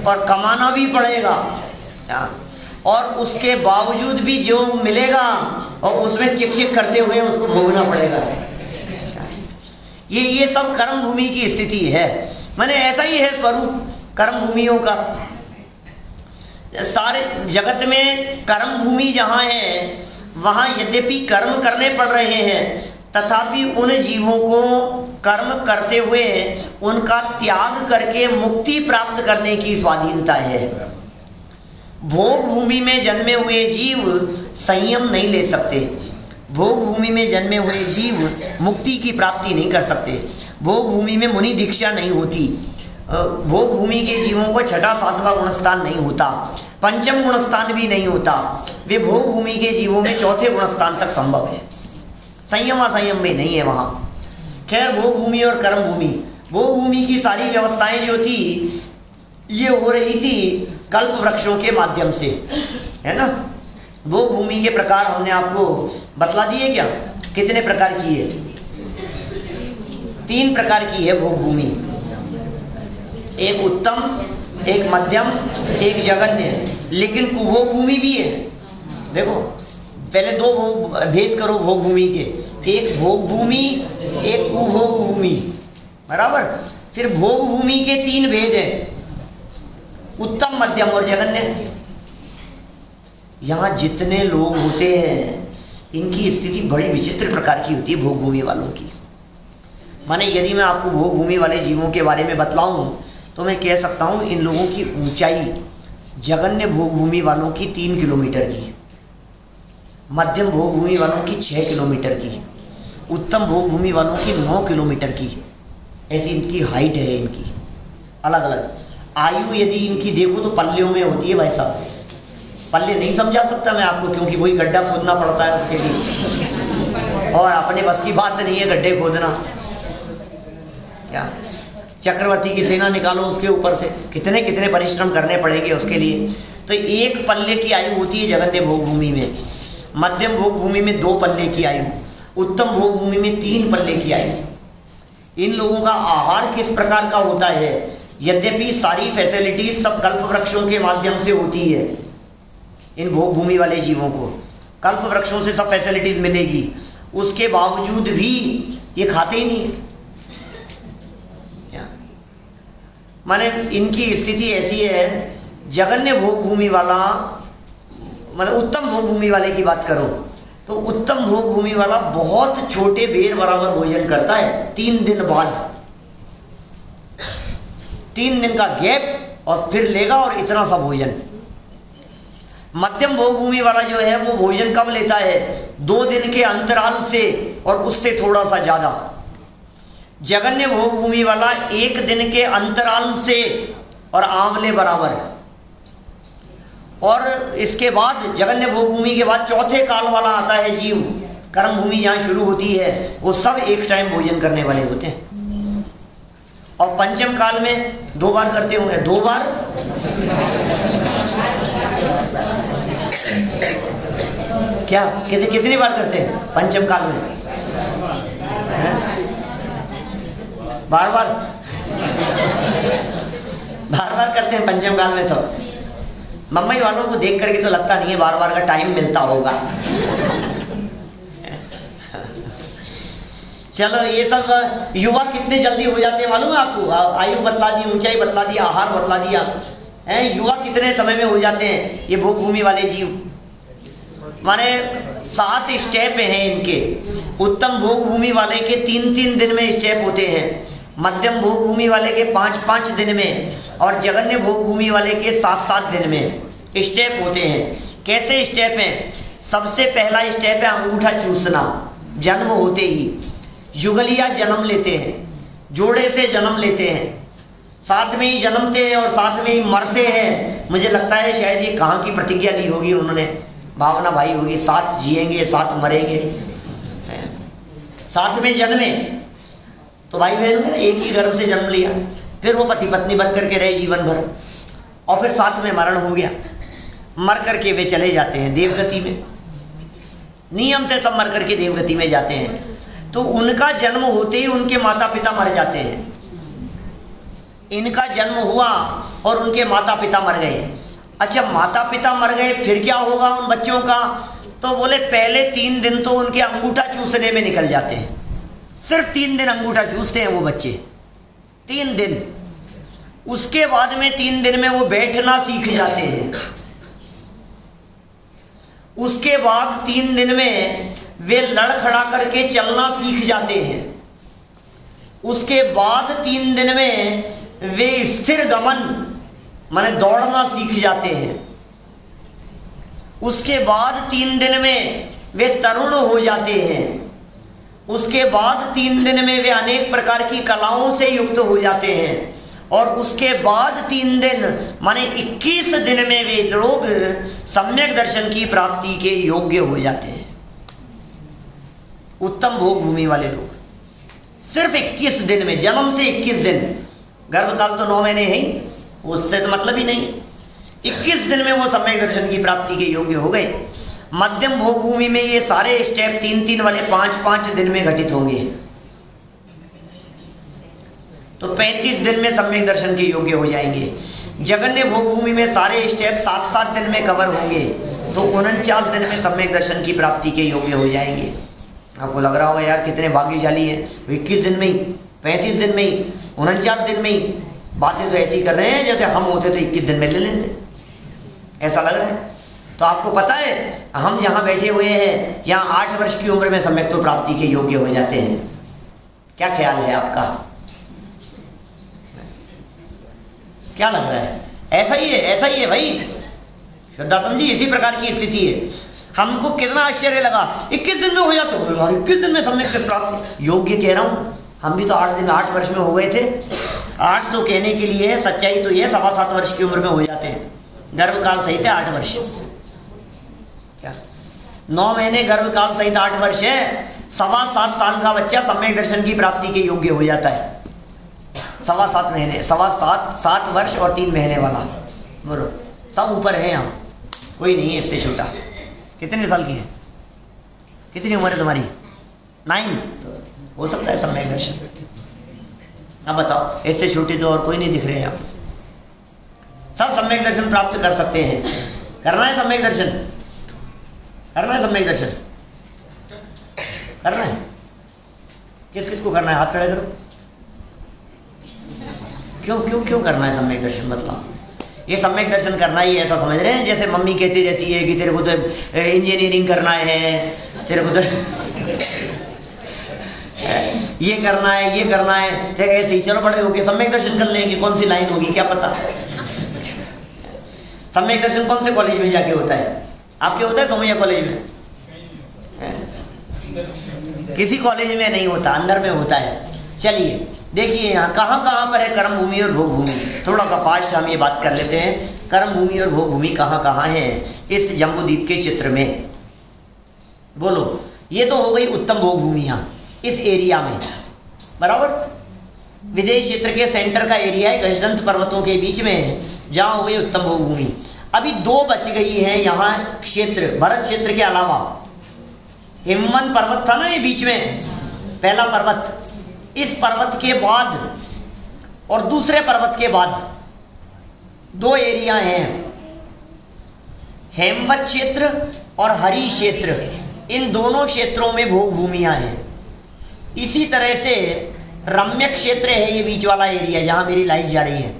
और कमाना भी पड़ेगा, और उसके बावजूद भी जो मिलेगा और उसमें चिक चिक करते हुए उसको भोगना पड़ेगा। ये सब कर्म भूमि की स्थिति है। माने ऐसा ही है स्वरूप कर्म भूमियों का। सारे जगत में कर्म भूमि जहाँ है वहाँ यद्यपि कर्म करने पड़ रहे हैं, तथापि उन जीवों को कर्म करते हुए उनका त्याग करके मुक्ति प्राप्त करने की स्वाधीनता है। भोग भूमि में जन्मे हुए जीव संयम नहीं ले सकते। भोग भूमि में जन्मे हुए जीव मुक्ति की प्राप्ति नहीं कर सकते। भोग भूमि में मुनि दीक्षा नहीं होती। भोग भूमि के जीवों को छठा सातवां गुणस्थान नहीं होता, पंचम गुणस्थान भी नहीं होता। वे भोग भूमि के जीवों में चौथे गुणस्थान तक संभव है। संयम असंयम भी नहीं है वहाँ। खैर, भोग भूमि और कर्म भूमि, भोग भूमि की सारी व्यवस्थाएं जो थी ये हो रही थी कल्प वृक्षों के माध्यम से, है ना। भोग भूमि के प्रकार हमने आपको बतला दिए क्या, कितने प्रकार की है? 3 प्रकार की है भोग भूमि। एक उत्तम, एक मध्यम, एक जघन्य। लेकिन कुभोग भूमि भी है। देखो, पहले 2 भेद करो भोग भूमि के, एक भोग भूमि, एक कुभोग भूमि, बराबर। फिर भोग भूमि के 3 भेद हैं, उत्तम, मध्यम और जघन्य। यहाँ जितने लोग होते हैं इनकी स्थिति बड़ी विचित्र प्रकार की होती है भोग भूमि वालों की। माने यदि मैं आपको भोग भूमि वाले जीवों के बारे में बतलाऊं तो मैं कह सकता हूँ इन लोगों की ऊंचाई जघन्य भोग भूमि वालों की 3 किलोमीटर की, मध्यम भोग भूमि वालों की 6 किलोमीटर की, उत्तम भोग भूमि वालों की 9 किलोमीटर की। ऐसी इनकी हाइट है इनकी अलग अलग। आयु यदि इनकी देखो तो पल्लियों में होती है भाई साहब। पल्ले नहीं समझा सकता मैं आपको, क्योंकि वही गड्ढा खोदना पड़ता है उसके लिए, और अपने बस की बात नहीं है गड्ढे खोदना। क्या चक्रवर्ती की सेना निकालो उसके ऊपर से, कितने कितने परिश्रम करने पड़ेंगे उसके लिए। तो 1 पल्ले की आयु होती है जघन्य भोग भूमि में, मध्यम भोग भूमि में 2 पल्ले की आयु, उत्तम भोग भूमि में 3 पल्ले की आयु। इन लोगों का आहार किस प्रकार का होता है? यद्यपि सारी फैसिलिटीज सब कल्प वृक्षों के माध्यम से होती है, इन भोग भूमि वाले जीवों को कल्प वृक्षों से सब फैसिलिटीज मिलेगी, उसके बावजूद भी ये खाते ही नहीं है। माने इनकी स्थिति ऐसी है, जघन्य भोग भूमि वाला, मतलब उत्तम भोग भूमि वाले की बात करो तो उत्तम भोग भूमि वाला बहुत छोटे बेर बराबर भोजन करता है 3 दिन बाद। 3 दिन का गैप और फिर लेगा और इतना सा भोजन। मध्यम भोग भूमि वाला जो है वो भोजन कब लेता है? 2 दिन के अंतराल से और उससे थोड़ा सा ज्यादा। जघन्य भोग भूमि वाला 1 दिन के अंतराल से और आंवले बराबर। और इसके बाद जघन्य भोग भूमि के बाद चौथे काल वाला आता है जीव, कर्म भूमि जहाँ शुरू होती है, वो सब एक टाइम भोजन करने वाले होते हैं। और पंचम काल में 2 बार करते होंगे, 2 बार। क्या कितनी बार करते हैं पंचम काल में? बार बार करते हैं पंचम काल में सब। मम्मी वालों को देख करके तो लगता नहीं है बार बार का टाइम मिलता होगा। चलो, ये सब युवा कितने जल्दी हो जाते हैं मालूम है आपको? आयु बतला दी, ऊंचाई बतला दी, आहार बतला दिया है। युवा कितने समय में हो जाते हैं ये भोग भूमि वाले जीव? माने 7 स्टेप हैं इनके। उत्तम भोग भूमि वाले के 3-3 दिन में स्टेप होते हैं, मध्यम भोग भूमि वाले के 5-5 दिन में, और जघन्य भोग भूमि वाले के 7-7 दिन में स्टेप होते हैं। कैसे स्टेप हैं? सबसे पहला स्टेप है अंगूठा चूसना। जन्म होते ही युगलिया जन्म लेते हैं, जोड़े से जन्म लेते हैं, साथ में ही जन्मते हैं और साथ में ही मरते हैं। मुझे लगता है शायद ये कहाँ की प्रतिज्ञा ली होगी उन्होंने, भावना भाई होगी, साथ जिएंगे साथ मरेंगे। साथ में जन्मे तो भाई बहन ने एक ही गर्भ से जन्म लिया, फिर वो पति पत्नी बन करके रहे जीवन भर, और फिर साथ में मरण हो गया। मर करके वे चले जाते हैं देवगति में। नियम से सब मर करके देवगति में जाते हैं। तो उनका जन्म होते ही उनके माता पिता मर जाते हैं। इनका जन्म हुआ और उनके माता पिता मर गए। अच्छा, माता पिता मर गए फिर क्या होगा उन बच्चों का? तो बोले पहले 3 दिन तो उनके अंगूठा चूसने में निकल जाते हैं। सिर्फ 3 दिन अंगूठा चूसते हैं वो बच्चे, 3 दिन। उसके बाद में 3 दिन में वो बैठना सीख जाते हैं। उसके बाद 3 दिन में वे लड़खड़ा करके चलना सीख जाते हैं। उसके बाद 3 दिन में वे स्थिर गमन माने दौड़ना सीख जाते हैं। उसके बाद 3 दिन में वे तरुण हो जाते हैं। उसके बाद 3 दिन में वे अनेक प्रकार की कलाओं से युक्त हो जाते हैं। और उसके बाद 3 दिन माने 21 दिन में वे लोग सम्यक दर्शन की प्राप्ति के योग्य हो जाते हैं। उत्तम भोग भूमि वाले लोग सिर्फ 21 दिन में, जन्म से 21 दिन, गर्भकाल तो 9 महीने है ही, उससे तो मतलब ही नहीं। 21 दिन में वो सम्यक दर्शन की प्राप्ति के योग्य हो गए। मध्यम भोग भूमि में ये सारे स्टेप 3-3 वाले 5-5 दिन में घटित होंगे। तो 35 दिन में सम्यक दर्शन के योग्य हो जाएंगे। जगन्य भोग भूमि में सारे स्टेप 7-7 दिन में कवर होंगे, तो 49 दिन में सम्यक दर्शन की प्राप्ति के योग्य हो जाएंगे। आपको लग रहा होगा यार कितने भाग्यशाली है, 21 दिन में ही, 35 दिन में ही, 49 दिन में ही। बातें तो ऐसी कर रहे हैं जैसे हम होते तो 21 दिन में ले लेते, ऐसा लग रहा है। तो आपको पता है हम जहां बैठे हुए हैं यहाँ 8 वर्ष की उम्र में सम्यक प्राप्ति के योग्य हो जाते हैं। क्या ख्याल है आपका? क्या लग रहा है? ऐसा ही है, ऐसा ही है भाई शुद्धात्म जी, इसी प्रकार की स्थिति है। हमको कितना आश्चर्य लगा, 21 दिन में हो जाते हो यार, 21 दिन में सम्यक प्राप्ति योग्य कह रहा हूं। हम भी तो 8 वर्ष में हो गए थे। 8 तो कहने के लिए है, सच्चाई तो ये 7.25 वर्ष की उम्र में हो जाते हैं। गर्भकाल सहित है 8 वर्ष, क्या 9 महीने गर्भकाल सहित 8 वर्ष है। 7.25 साल का बच्चा सम्यक दर्शन की प्राप्ति के योग्य हो जाता है। 7.25 महीने, 7 वर्ष और 3 महीने वाला, बोलो सब ऊपर है यहाँ, कोई नहीं है इससे छोटा। कितने साल की है? कितनी उम्र है तुम्हारी? 9 हो सकता है सम्यक दर्शन। अब बताओ, इससे छोटे तो और कोई नहीं दिख रहे हैं। आप सब सम्यक दर्शन प्राप्त कर सकते हैं। करना है सम्यक दर्शन, करना है सम्यक दर्शन, करना है। किस किस को करना है? हाथ खड़े करो। क्यों क्यों क्यों करना है सम्यक दर्शन? मतलब ये सम्यक दर्शन करना ही ऐसा समझ रहे हैं जैसे मम्मी कहती रहती है कि तेरे को तो इंजीनियरिंग करना है, तेरे को तो ये करना है, ये करना है, ऐसे ही चलो बड़े होके सम्यक दर्शन कर लेंगे। कौन सी लाइन होगी क्या पता? सम्यक दर्शन कौन से कॉलेज में जाके होता है? आपके होता है सोमैया कॉलेज में? किसी कॉलेज में नहीं होता, अंदर में होता है। चलिए देखिए यहाँ कहाँ कहाँ पर है कर्म भूमि और भोग भूमि। थोड़ा सा फास्ट हम ये बात कर लेते हैं, कर्म भूमि और भोग भूमि कहाँ कहाँ है इस जम्बूद्वीप के चित्र में। बोलो, ये तो हो गई उत्तम भोग भूमियाँ इस एरिया में, बराबर। विदेश क्षेत्र के सेंटर का एरिया है, गजदंत पर्वतों के बीच में, जहाँ हो गई उत्तम भोग भूमि। अभी 2 बच गई है यहाँ क्षेत्र, भरत क्षेत्र के अलावा। हिमवन पर्वत था ना ये बीच में, पहला पर्वत, इस पर्वत के बाद और दूसरे पर्वत के बाद 2 एरिया हैं, हेमवत क्षेत्र और हरि क्षेत्र। इन दोनों क्षेत्रों में भोग भूमियां हैं। इसी तरह से रम्य क्षेत्र है ये बीच वाला एरिया जहां मेरी लाइट जा रही है।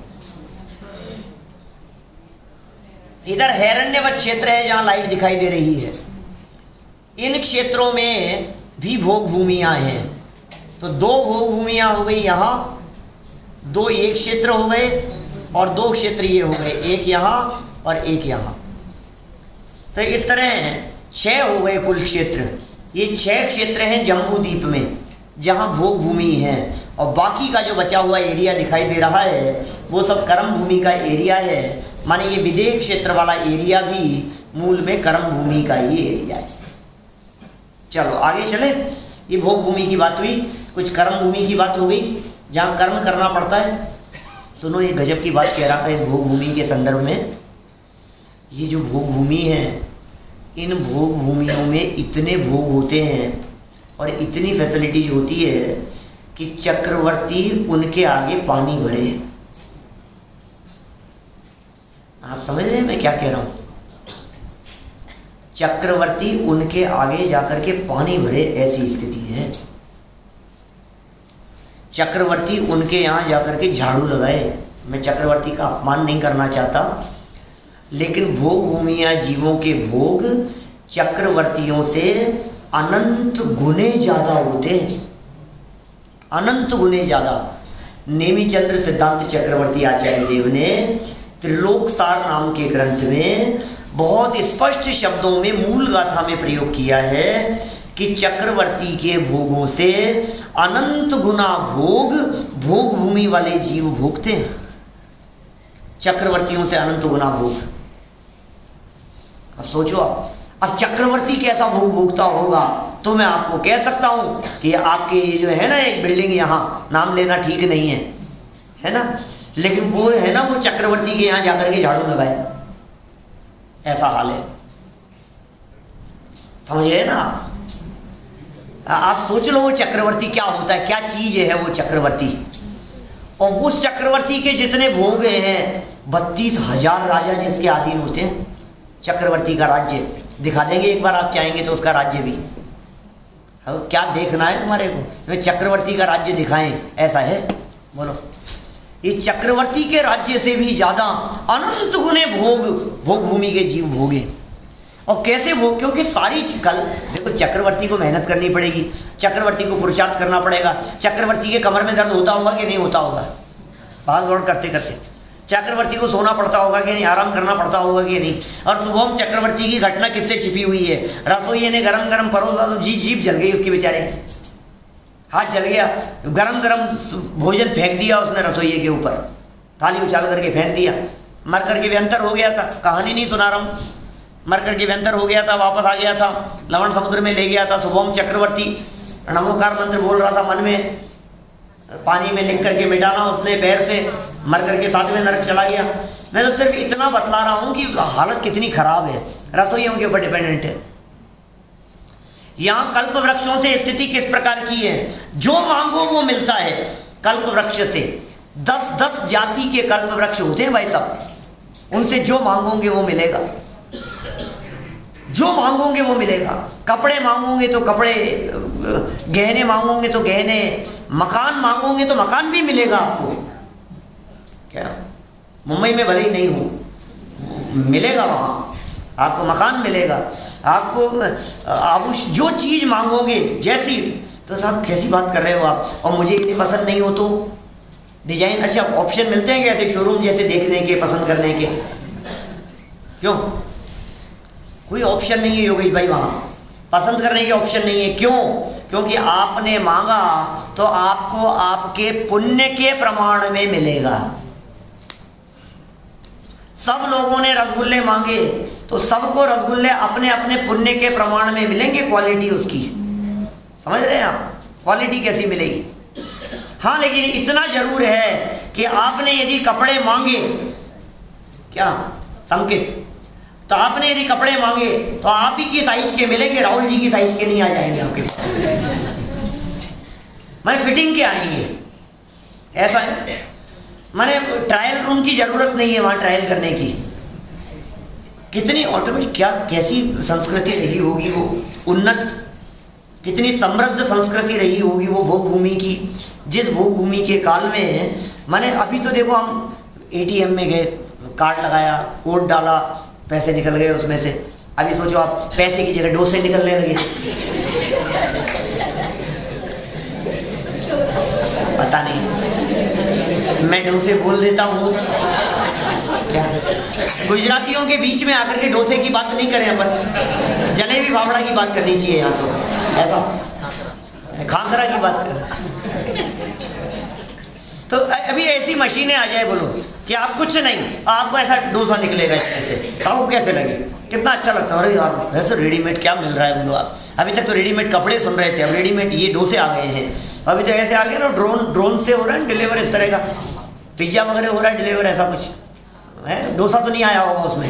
इधर हिरण्यवत क्षेत्र है जहां लाइट दिखाई दे रही है। इन क्षेत्रों में भी भोग भूमियां हैं। तो 2 भोग भूमियां हो गई यहाँ, 2 ये क्षेत्र हो गए और 2 क्षेत्र ये हो गए, एक यहाँ और एक यहाँ। तो इस तरह 6 हो गए कुल क्षेत्र। ये 6 क्षेत्र हैं जम्बूद्वीप में जहाँ भोग भूमि है, और बाकी का जो बचा हुआ एरिया दिखाई दे रहा है वो सब कर्म भूमि का एरिया है। माने ये विदेह क्षेत्र वाला एरिया भी मूल में कर्म भूमि का ही एरिया है। चलो आगे चले। ये भोग भूमि की बात हुई, कुछ कर्म भूमि की बात हो गई जहाँ कर्म करना पड़ता है। सुनो, ये गजब की बात कह रहा था इस भोग भूमि के संदर्भ में। ये जो भोग भूमि है, इन भोग भूमियों में इतने भोग होते हैं और इतनी फैसिलिटीज होती है कि चक्रवर्ती उनके आगे पानी भरे। आप समझ रहे हैं मैं क्या कह रहा हूं? चक्रवर्ती उनके आगे जाकर के पानी भरे, ऐसी स्थिति है। चक्रवर्ती उनके यहां जाकर के झाड़ू लगाए। मैं चक्रवर्ती का अपमान नहीं करना चाहता, लेकिन भोग भूमिया जीवों के भोग चक्रवर्तियों से अनंत गुने ज्यादा होते हैं, अनंत गुने ज्यादा। नेमिचंद्र सिद्धांत चक्रवर्ती आचार्य देव ने त्रिलोकसार नाम के ग्रंथ में बहुत स्पष्ट शब्दों में मूल गाथा में प्रयोग किया है कि चक्रवर्ती के भोगों से अनंत गुना भोग भोग भूमि वाले जीव भोगते हैं। चक्रवर्तियों से अनंत गुना भोग। अब सोचो अब चक्रवर्ती कैसा भोग भोगता होगा, तो मैं आपको कह सकता हूं कि आपके ये जो है ना एक बिल्डिंग, यहां नाम लेना ठीक नहीं है ना, लेकिन वो है ना, वो चक्रवर्ती के यहां जाकर के झाड़ू लगाए, ऐसा हाल है। समझे ना? आप सोच लो वो चक्रवर्ती क्या होता है, क्या चीज है वो चक्रवर्ती। और उस चक्रवर्ती के जितने भोग हैं, 32,000 राजा जिसके अधीन होते हैं। चक्रवर्ती का राज्य दिखा देंगे एक बार, आप चाहेंगे तो उसका राज्य भी। अब क्या देखना है तुम्हारे को, चक्रवर्ती का राज्य दिखाएं, ऐसा है? बोलो। ये चक्रवर्ती के राज्य से भी ज्यादा अनंत गुने भोग भूमि के जीव भोगे। और कैसे भोग? क्योंकि सारी कल देखो, चक्रवर्ती को मेहनत करनी पड़ेगी, चक्रवर्ती को पुरुषार्थ करना पड़ेगा। चक्रवर्ती के कमर में दर्द होता होगा कि नहीं होता होगा? भाग दौड़ करते करते चक्रवर्ती को सोना पड़ता होगा कि नहीं, आराम करना पड़ता होगा कि नहीं। और सुबह चक्रवर्ती की घटना किससे छिपी हुई है? रसोई ने गरम गरम परोसा तो जीभ जल गई उसके बेचारे, हाथ जल गया, गरम गरम भोजन फेंक दिया उसने रसोई के ऊपर, थाली उछाल करके फेंक दिया। मर करके व्यंतर हो गया था, कहानी नहीं सुना रहा हूं, मर करके व्यंतर हो गया था, वापस आ गया था, लवण समुद्र में ले गया था। सुबह चक्रवर्ती नमोकार मंत्र बोल रहा था मन में, पानी में लिख करके मिटाना उसने पैर से, मर करके 7वें नरक चला गया। मैं तो सिर्फ इतना बतला रहा हूं कि हालत कितनी खराब है, रसोइयों के ऊपर डिपेंडेंट है। यहां कल्प वृक्षों से स्थिति किस प्रकार की है? जो मांगो वो मिलता है। कल्प वृक्ष से 10-10 जाति के कल्प वृक्ष होते हैं भाई साहब, उनसे जो मांगोगे वो मिलेगा, जो मांगोगे वो मिलेगा। कपड़े मांगोगे तो कपड़े, गहने मांगोगे तो गहने, मकान मांगोगे तो मकान भी मिलेगा आपको। क्या मुंबई में भले ही नहीं हो, मिलेगा वहां आपको, मकान मिलेगा आपको। आप जो चीज मांगोगे जैसी, तो साहब कैसी बात कर रहे हो आप, और मुझे इतनी पसंद नहीं हो तो डिजाइन, अच्छा ऑप्शन मिलते हैं कैसे शोरूम जैसे देखने के, पसंद करने के? क्यों? कोई ऑप्शन नहीं है योगेश भाई, वहां पसंद करने के ऑप्शन नहीं है। क्यों? क्योंकि आपने मांगा तो आपको आपके पुण्य के प्रमाण में मिलेगा। सब लोगों ने रसगुल्ले मांगे तो सबको रसगुल्ले अपने अपने पुण्य के प्रमाण में मिलेंगे, क्वालिटी उसकी। समझ रहे हैं आप? क्वालिटी कैसी मिलेगी? हाँ, लेकिन इतना जरूर है कि आपने यदि कपड़े मांगे, क्या संकेत, तो आपने यदि कपड़े मांगे तो आप ही की साइज के मिलेंगे, राहुल जी की साइज के नहीं आ जाएंगे आपके माने फिटिंग के आएंगे, ऐसा है। माने ट्रायल रूम की जरूरत नहीं है वहां ट्रायल करने की। कितनी ऑटोमेटिक, क्या कैसी संस्कृति रही होगी वो, उन्नत, कितनी समृद्ध संस्कृति रही होगी वो भोग भूमि की। जिस भोग भूमि के काल में, माने अभी तो देखो हम एटीएम में गए, कार्ड लगाया, कोड डाला, पैसे निकल गए उसमें से। अभी सोचो आप पैसे की जगह डोसे निकलने लगे। पता नहीं, मैं डोसे बोल देता हूँ क्या? गुजरातियों के बीच में आकर के डोसे की बात नहीं करें अपन, जलेबी फाफड़ा की बात करनी चाहिए यहाँ तो, ऐसा खाखरा की बात करें। तो अभी ऐसी मशीनें आ जाए, बोलो कि आप कुछ नहीं, आपको ऐसा डोसा निकलेगा इसमें से, आपको कैसे लगे? कितना अच्छा लगता है। अरे यार ऐसे रेडीमेड क्या मिल रहा है बोलो आप। अभी तक तो रेडीमेड कपड़े सुन रहे थे, अब रेडीमेड ये डोसे आ गए हैं। अभी तो ऐसे आ गए ना, ड्रोन से हो रहा है डिलीवर, इस तरह का पिज्जा वगैरह हो रहा है डिलीवर, ऐसा कुछ है। डोसा तो नहीं आया होगा उसमें।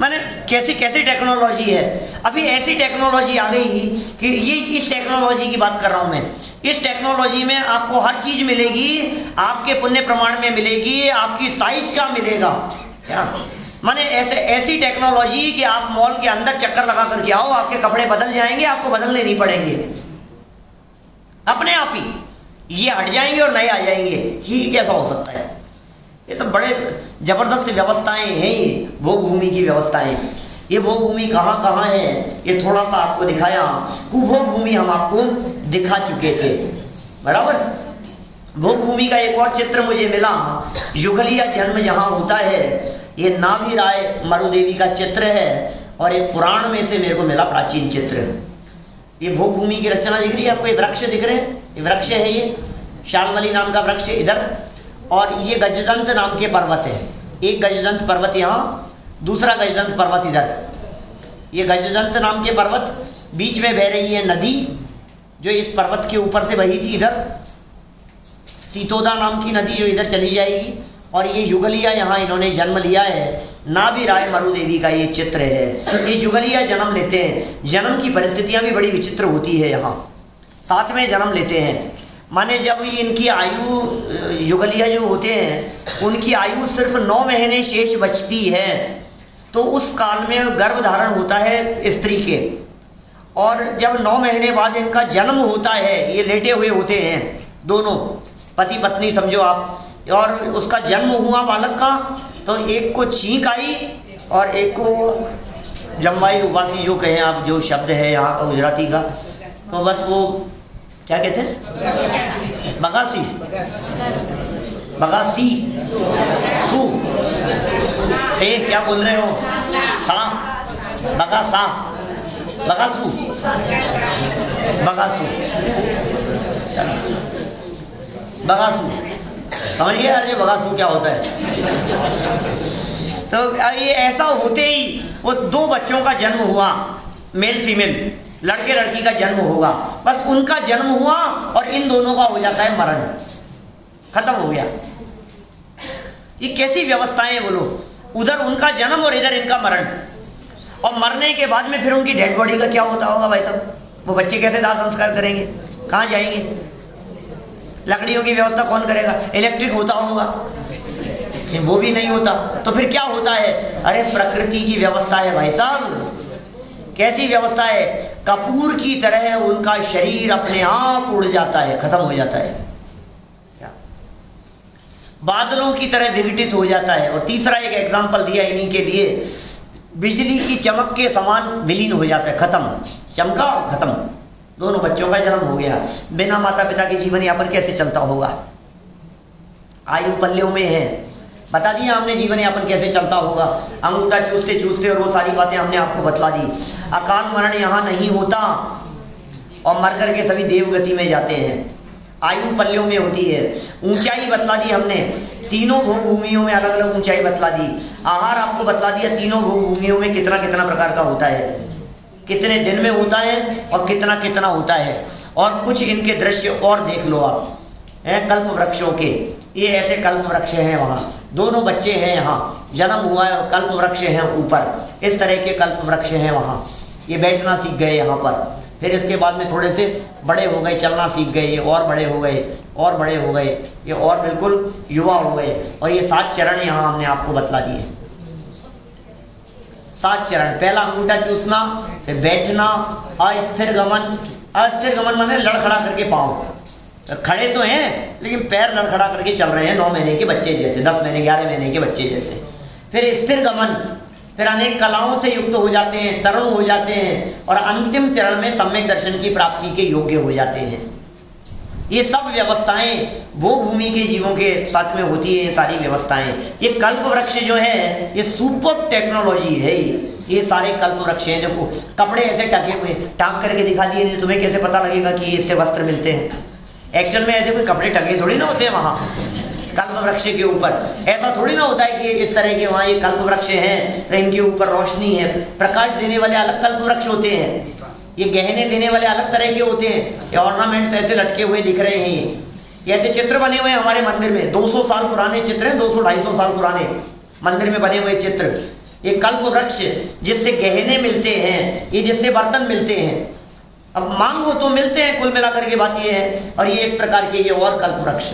माने कैसी कैसी टेक्नोलॉजी है। अभी ऐसी टेक्नोलॉजी आ गई कि ये इस टेक्नोलॉजी की बात कर रहा हूँ मैं। इस टेक्नोलॉजी में आपको हर चीज़ मिलेगी, आपके पुण्य प्रमाण में मिलेगी, आपकी साइज का मिलेगा। क्या माने ऐसी टेक्नोलॉजी कि आप मॉल के अंदर चक्कर लगा करके आओ, आपके कपड़े बदल जाएंगे, आपको बदलने नहीं पड़ेंगे, अपने आप ही ये हट जाएंगे और नए आ जाएंगे। ये कैसा हो सकता है? ये सब बड़े जबरदस्त व्यवस्थाएं हैं, ये भोग भूमि की व्यवस्थाएं। ये भोग भूमि कहाँ कहाँ है ये थोड़ा सा आपको दिखाया। कुभोग भूमि हम आपको दिखा चुके थे, बराबर। भोग भूमि का एक और चित्र मुझे मिला, युगलिया जन्म जहाँ होता है, ये नाभी राय मरुदेवी का चित्र है। और एक पुराण में से मेरे को मिला प्राचीन चित्र। ये भोग भूमि की रचना दिख रही है आपको, ये वृक्ष दिख रहे हैं, ये वृक्ष है, ये शालमली नाम का वृक्ष इधर, और ये गजदंत नाम के पर्वत है। एक गजदंत पर्वत यहाँ, दूसरा गजदंत पर्वत इधर। ये गजदंत नाम के पर्वत, बीच में बह रही है नदी जो इस पर्वत के ऊपर से बही थी इधर, सीतोदा नाम की नदी जो इधर चली जाएगी। और ये युगलिया यहाँ इन्होंने जन्म लिया है। नाभी राय मरुदेवी का ये चित्र है। ये युगलिया जन्म लेते हैं, जन्म की परिस्थितियाँ भी बड़ी विचित्र होती है यहाँ। साथ में जन्म लेते हैं, माने जब इनकी आयु, युगलिया जो होते हैं उनकी आयु सिर्फ 9 महीने शेष बचती है, तो उस काल में गर्भ धारण होता है स्त्री के। और जब 9 महीने बाद इनका जन्म होता है, ये लेटे हुए होते हैं दोनों पति पत्नी समझो आप, और उसका जन्म हुआ बालक का, तो एक को छींक आई और एक को जम्वाई उबासी जो कहें आप, जो शब्द है यहाँ का गुजराती का, तो बस वो क्या कहते हैं, बगासी, बगासी सू से क्या बोल रहे हो, सा, बगा सा, बगासू, बगासू, बगासू, समझ गया यार ये बगासू क्या होता है। तो ये ऐसा होते ही वो 2 बच्चों का जन्म हुआ, मेल फीमेल, लड़के लड़की का जन्म होगा, बस उनका जन्म हुआ और इन दोनों का हो जाता है मरण, खत्म हो गया। ये कैसी व्यवस्थाएं हैं बोलो, उधर उनका जन्म और इधर इनका मरण। और मरने के बाद में फिर उनकी डेड बॉडी का क्या होता होगा भाई साहब, वो बच्चे कैसे दाह संस्कार करेंगे, कहाँ जाएंगे, लकड़ियों की व्यवस्था कौन करेगा, इलेक्ट्रिक होता होगा, वो भी नहीं होता, तो फिर क्या होता है, अरे प्रकृति की व्यवस्था है भाई साहब। कैसी व्यवस्था है, कपूर की तरह उनका शरीर अपने आप उड़ जाता है, खत्म हो जाता है, बादलों की तरह विघटित हो जाता है। और तीसरा एक एग्जाम्पल दिया इन्हीं के लिए, बिजली की चमक के समान विलीन हो जाता है, खत्म, चमका और खत्म। दोनों बच्चों का जन्म हो गया, बिना माता पिता के जीवन यापन कैसे चलता होगा, आयु पल्यों में है, बता दिया हमने जीवन यापन कैसे चलता होगा, अंगूठा चूसते चूसते, और वो सारी बातें हमने आपको बतला दी। अकाल मरण यहाँ नहीं होता और मर करके सभी देवगति में जाते हैं, आयु पल्यों में होती है। ऊंचाई बतला दी हमने, तीनों भोग भूमियों में अलग अलग ऊंचाई बतला दी। आहार आपको बतला दिया, तीनों भोग भूमियों में कितना कितना प्रकार का होता है, कितने दिन में होता है और कितना कितना होता है। और कुछ इनके दृश्य और देख लो आप, हैं कल्प वृक्षों के, ये ऐसे कल्प वृक्ष हैं, वहाँ दोनों बच्चे हैं, यहाँ जन्म हुआ है, कल्प वृक्ष हैं ऊपर, इस तरह के कल्प वृक्ष हैं वहाँ। ये बैठना सीख गए यहाँ पर, फिर इसके बाद में थोड़े से बड़े हो गए, चलना सीख गए, ये और बड़े हो गए, और बड़े हो गए, ये और बिल्कुल युवा हो गए। और ये 7 चरण यहाँ हमने आपको बतला दिए, 7 चरण। पहला अंगूठा चूसना, फिर बैठना, अस्थिर गमन, अस्थिर गमन माने लड़खड़ा करके पाँव, खड़े तो हैं लेकिन पैर लड़खड़ा करके चल रहे हैं, 9 महीने के बच्चे जैसे, 10 महीने 11 महीने के बच्चे जैसे। फिर स्थिर गमन, फिर अनेक कलाओं से युक्त हो जाते हैं, तरुण हो जाते हैं, और अंतिम चरण में सम्यक दर्शन की प्राप्ति के योग्य हो जाते हैं। ये सब व्यवस्थाएं भोग भूमि के जीवों के साथ में होती है, ये सारी व्यवस्थाएं। ये कल्प वृक्ष जो है ये सुपर टेक्नोलॉजी है, ये सारे कल्प वृक्ष हैं। देखो कपड़े ऐसे टके हुए, टांग करके दिखा दिए, नहीं तुम्हें कैसे पता लगेगा कि इससे वस्त्र मिलते हैं। एक्चुअल में ऐसे कोई कपड़े टके थोड़ी ना होते हैं वहाँ कल्प वृक्ष के ऊपर, ऐसा थोड़ी ना होता है कि इस तरह के वहाँ ये कल्प वृक्ष हैं तो इनके ऊपर रोशनी है। प्रकाश देने वाले अलग कल्प वृक्ष होते हैं, ये गहने देने वाले अलग तरह के होते हैं। ये ऑर्नामेंट्स ऐसे लटके हुए दिख रहे हैं, ये ऐसे चित्र बने हुए हैं हमारे मंदिर में, 200 साल पुराने चित्र हैं, 200-250 साल पुराने मंदिर में बने हुए चित्र। ये कल्प वृक्ष जिससे गहने मिलते हैं, ये जिससे बर्तन मिलते हैं, अब मांगो तो मिलते हैं, कुल मिलाकर के बात ये है। और ये इस प्रकार के ये और कल्प वृक्ष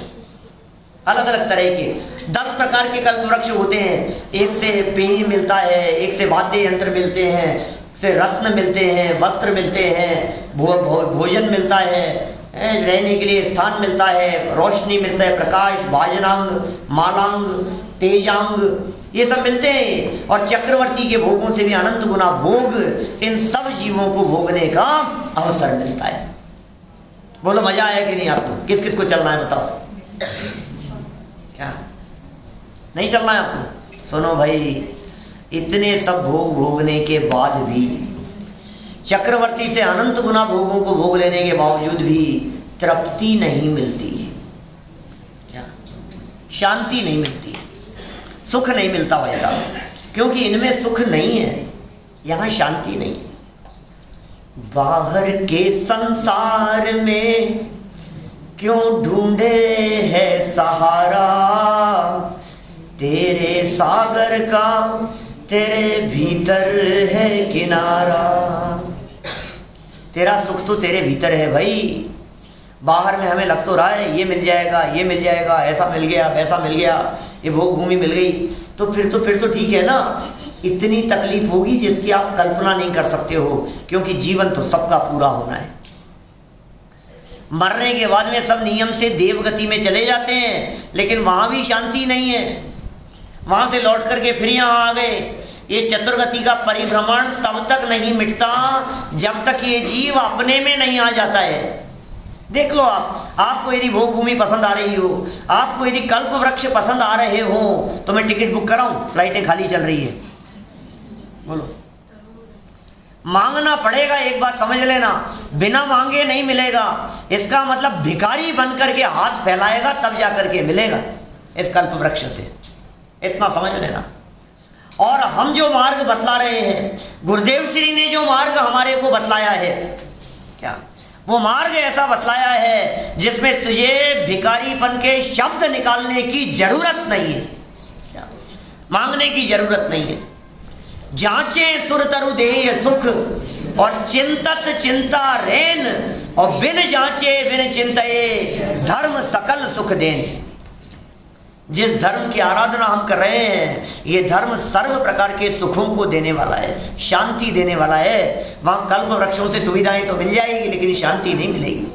अलग अलग तरह के 10 प्रकार के कल्प वृक्ष होते हैं। एक से पेय मिलता है, एक से वाद्य यंत्र मिलते हैं, एक से रत्न मिलते हैं, वस्त्र मिलते हैं, भोजन मिलता है, रहने के लिए स्थान मिलता है, रोशनी मिलता है, प्रकाश, भाजनांग, मालांग, तेजांग, ये सब मिलते हैं। और चक्रवर्ती के भोगों से भी अनंत गुना भोग इन सब जीवों को भोगने का अवसर मिलता है। बोलो मजा आया कि नहीं आपको? किस किस को चलना है बताओ? क्या नहीं चलना है आपको? सुनो भाई, इतने सब भोग भोगने के बाद भी, चक्रवर्ती से अनंत गुना भोगों को भोग लेने के बावजूद भी तृप्ति नहीं मिलती है। क्या? शांति नहीं मिलती है, सुख नहीं मिलता वैसा, क्योंकि इनमें सुख नहीं है, यहां शांति नहीं है। बाहर के संसार में क्यों ढूंढे है सहारा, तेरे सागर का तेरे भीतर है किनारा। तेरा सुख तो तेरे भीतर है भाई। बाहर में हमें लग तो रहा है ये मिल जाएगा, ये मिल जाएगा, ऐसा मिल गया, वैसा मिल गया, ये भोग भूमि मिल गई, तो फिर तो ठीक है ना। इतनी तकलीफ होगी जिसकी आप कल्पना नहीं कर सकते हो, क्योंकि जीवन तो सबका पूरा होना है। मरने के बाद में सब नियम से देवगति में चले जाते हैं, लेकिन वहां भी शांति नहीं है। वहां से लौट करके फिर यहाँ आ गए। ये चतुर्गति का परिभ्रमण तब तक नहीं मिटता जब तक ये जीव अपने में नहीं आ जाता है। देख लो आपको यदि भोग भूमि पसंद आ रही हो, आपको यदि कल्प वृक्ष पसंद आ रहे हो, तो मैं टिकट बुक कराऊं? फ्लाइटें खाली चल रही है। बोलो, मांगना पड़ेगा। एक बात समझ लेना, बिना मांगे नहीं मिलेगा। इसका मतलब भिखारी बन करके हाथ फैलाएगा तब जाकर के मिलेगा इस कल्प वृक्ष से, इतना समझ लेना। और हम जो मार्ग बतला रहे हैं, गुरुदेव श्री ने जो मार्ग हमारे को बतलाया है, क्या वो मार्ग ऐसा बतलाया है जिसमें तुझे भिखारीपन के शब्द निकालने की जरूरत नहीं है, मांगने की जरूरत नहीं है। जांचे सुर तरु देह सुख और चिंतत चिंता रेन, और बिन जांचे बिन चिंतये धर्म सकल सुख देन। जिस धर्म की आराधना हम कर रहे हैं, ये धर्म सर्व प्रकार के सुखों को देने वाला है, शांति देने वाला है। वहां कल्प वृक्षों से सुविधाएं तो मिल जाएगी, लेकिन शांति नहीं मिलेगी।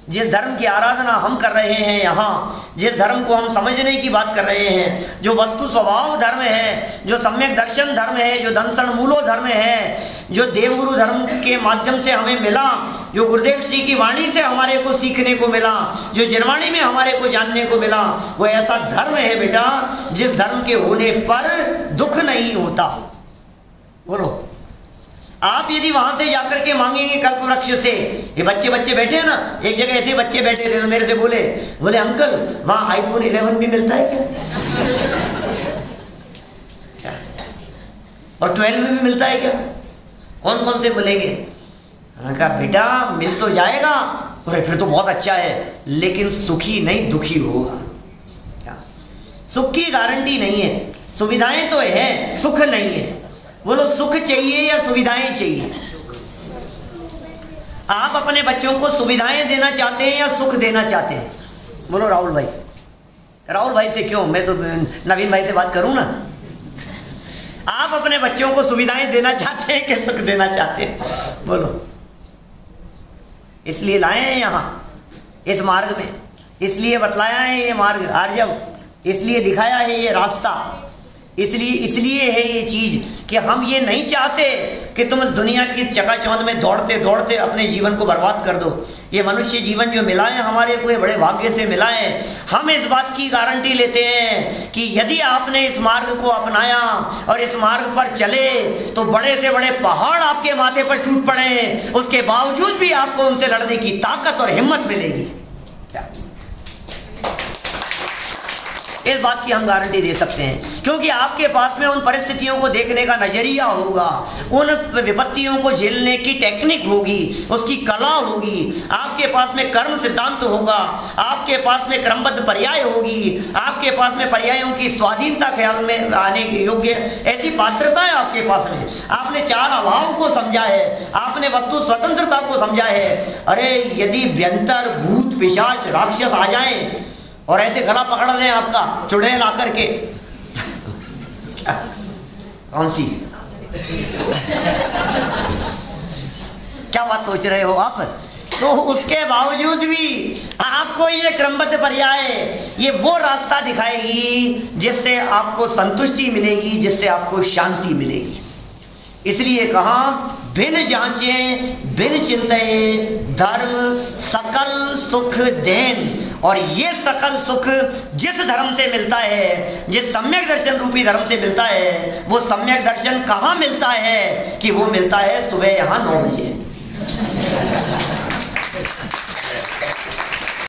जिस धर्म की आराधना हम कर रहे हैं यहाँ, जिस धर्म को हम समझने की बात कर रहे हैं, जो वस्तु स्वभाव धर्म है, जो सम्यक दर्शन धर्म है, जो दंसन मूलो धर्म है, जो देवगुरु धर्म के माध्यम से हमें मिला, जो गुरुदेव श्री की वाणी से हमारे को सीखने को मिला, जो जिनवाणी में हमारे को जानने को मिला, वो ऐसा धर्म है बेटा जिस धर्म के होने पर दुख नहीं होता। बोलो, आप यदि वहां से जाकर के मांगेंगे कल्प वृक्ष से, ये बच्चे बैठे हैं ना, एक जगह ऐसे बच्चे बैठे थे तो मेरे से बोले अंकल वहां आईफोन 11 भी मिलता है क्या? और 12 भी मिलता है क्या? कौन कौन से बोलेंगे? कहा बेटा मिल तो जाएगा, अरे फिर तो बहुत अच्छा है, लेकिन सुखी नहीं दुखी होगा। क्या? सुख की गारंटी नहीं है, सुविधाएं तो है, सुख नहीं है। बोलो, सुख चाहिए या सुविधाएं चाहिए? आप अपने बच्चों को सुविधाएं देना चाहते हैं या सुख देना चाहते हैं? बोलो राहुल भाई। राहुल भाई से क्यों, मैं तो नवीन भाई से बात करूं ना। आप अपने बच्चों को सुविधाएं देना चाहते हैं कि सुख देना चाहते हैं? बोलो। इसलिए लाए हैं यहां इस मार्ग में, इसलिए बतलाया है ये मार्ग आर्जव, इसलिए दिखाया है ये रास्ता, इसलिए है ये चीज कि हम ये नहीं चाहते कि तुम इस दुनिया की चकाचौंध में दौड़ते दौड़ते अपने जीवन को बर्बाद कर दो। ये मनुष्य जीवन जो मिला है हमारे को, ये बड़े भाग्य से मिला है। हम इस बात की गारंटी लेते हैं कि यदि आपने इस मार्ग को अपनाया और इस मार्ग पर चले, तो बड़े से बड़े पहाड़ आपके माथे पर टूट पड़े, उसके बावजूद भी आपको उनसे लड़ने की ताकत और हिम्मत मिलेगी। इस बात की हम गारंटी दे सकते हैं, क्योंकि आपके पास में उन परिस्थितियों को देखने का नजरिया होगा, उन विपत्तियों को झेलने की टेक्निक होगी, उसकी कला होगी। आपके आपके पास में कर्म सिद्धांत होगा, आपके पास में क्रमबद्ध पर्याय होगी, आपके पास में पर्यायों की स्वाधीनता ख्याल में आने के योग्य ऐसी पात्रता है आपके पास में। आपने चार अभाव को समझा है, आपने वस्तु स्वतंत्रता को समझा है। अरे यदि व्यंतर भूत पिशाच राक्षस आ जाएं और ऐसे गला पकड़ लें आपका चुड़ैल आकर के, कौन सी क्या बात सोच रहे हो आप? तो उसके बावजूद भी आपको ये क्रमबद्ध पर्याय ये वो रास्ता दिखाएगी जिससे आपको संतुष्टि मिलेगी, जिससे आपको शांति मिलेगी। इसलिए कहा बिन जांचे बिन चिंतये धर्म सकल सुख देन। और ये सकल सुख जिस धर्म से मिलता है, जिस सम्यक दर्शन रूपी धर्म से मिलता है, वो सम्यक दर्शन कहाँ मिलता है कि वो मिलता है सुबह यहाँ 9 बजे।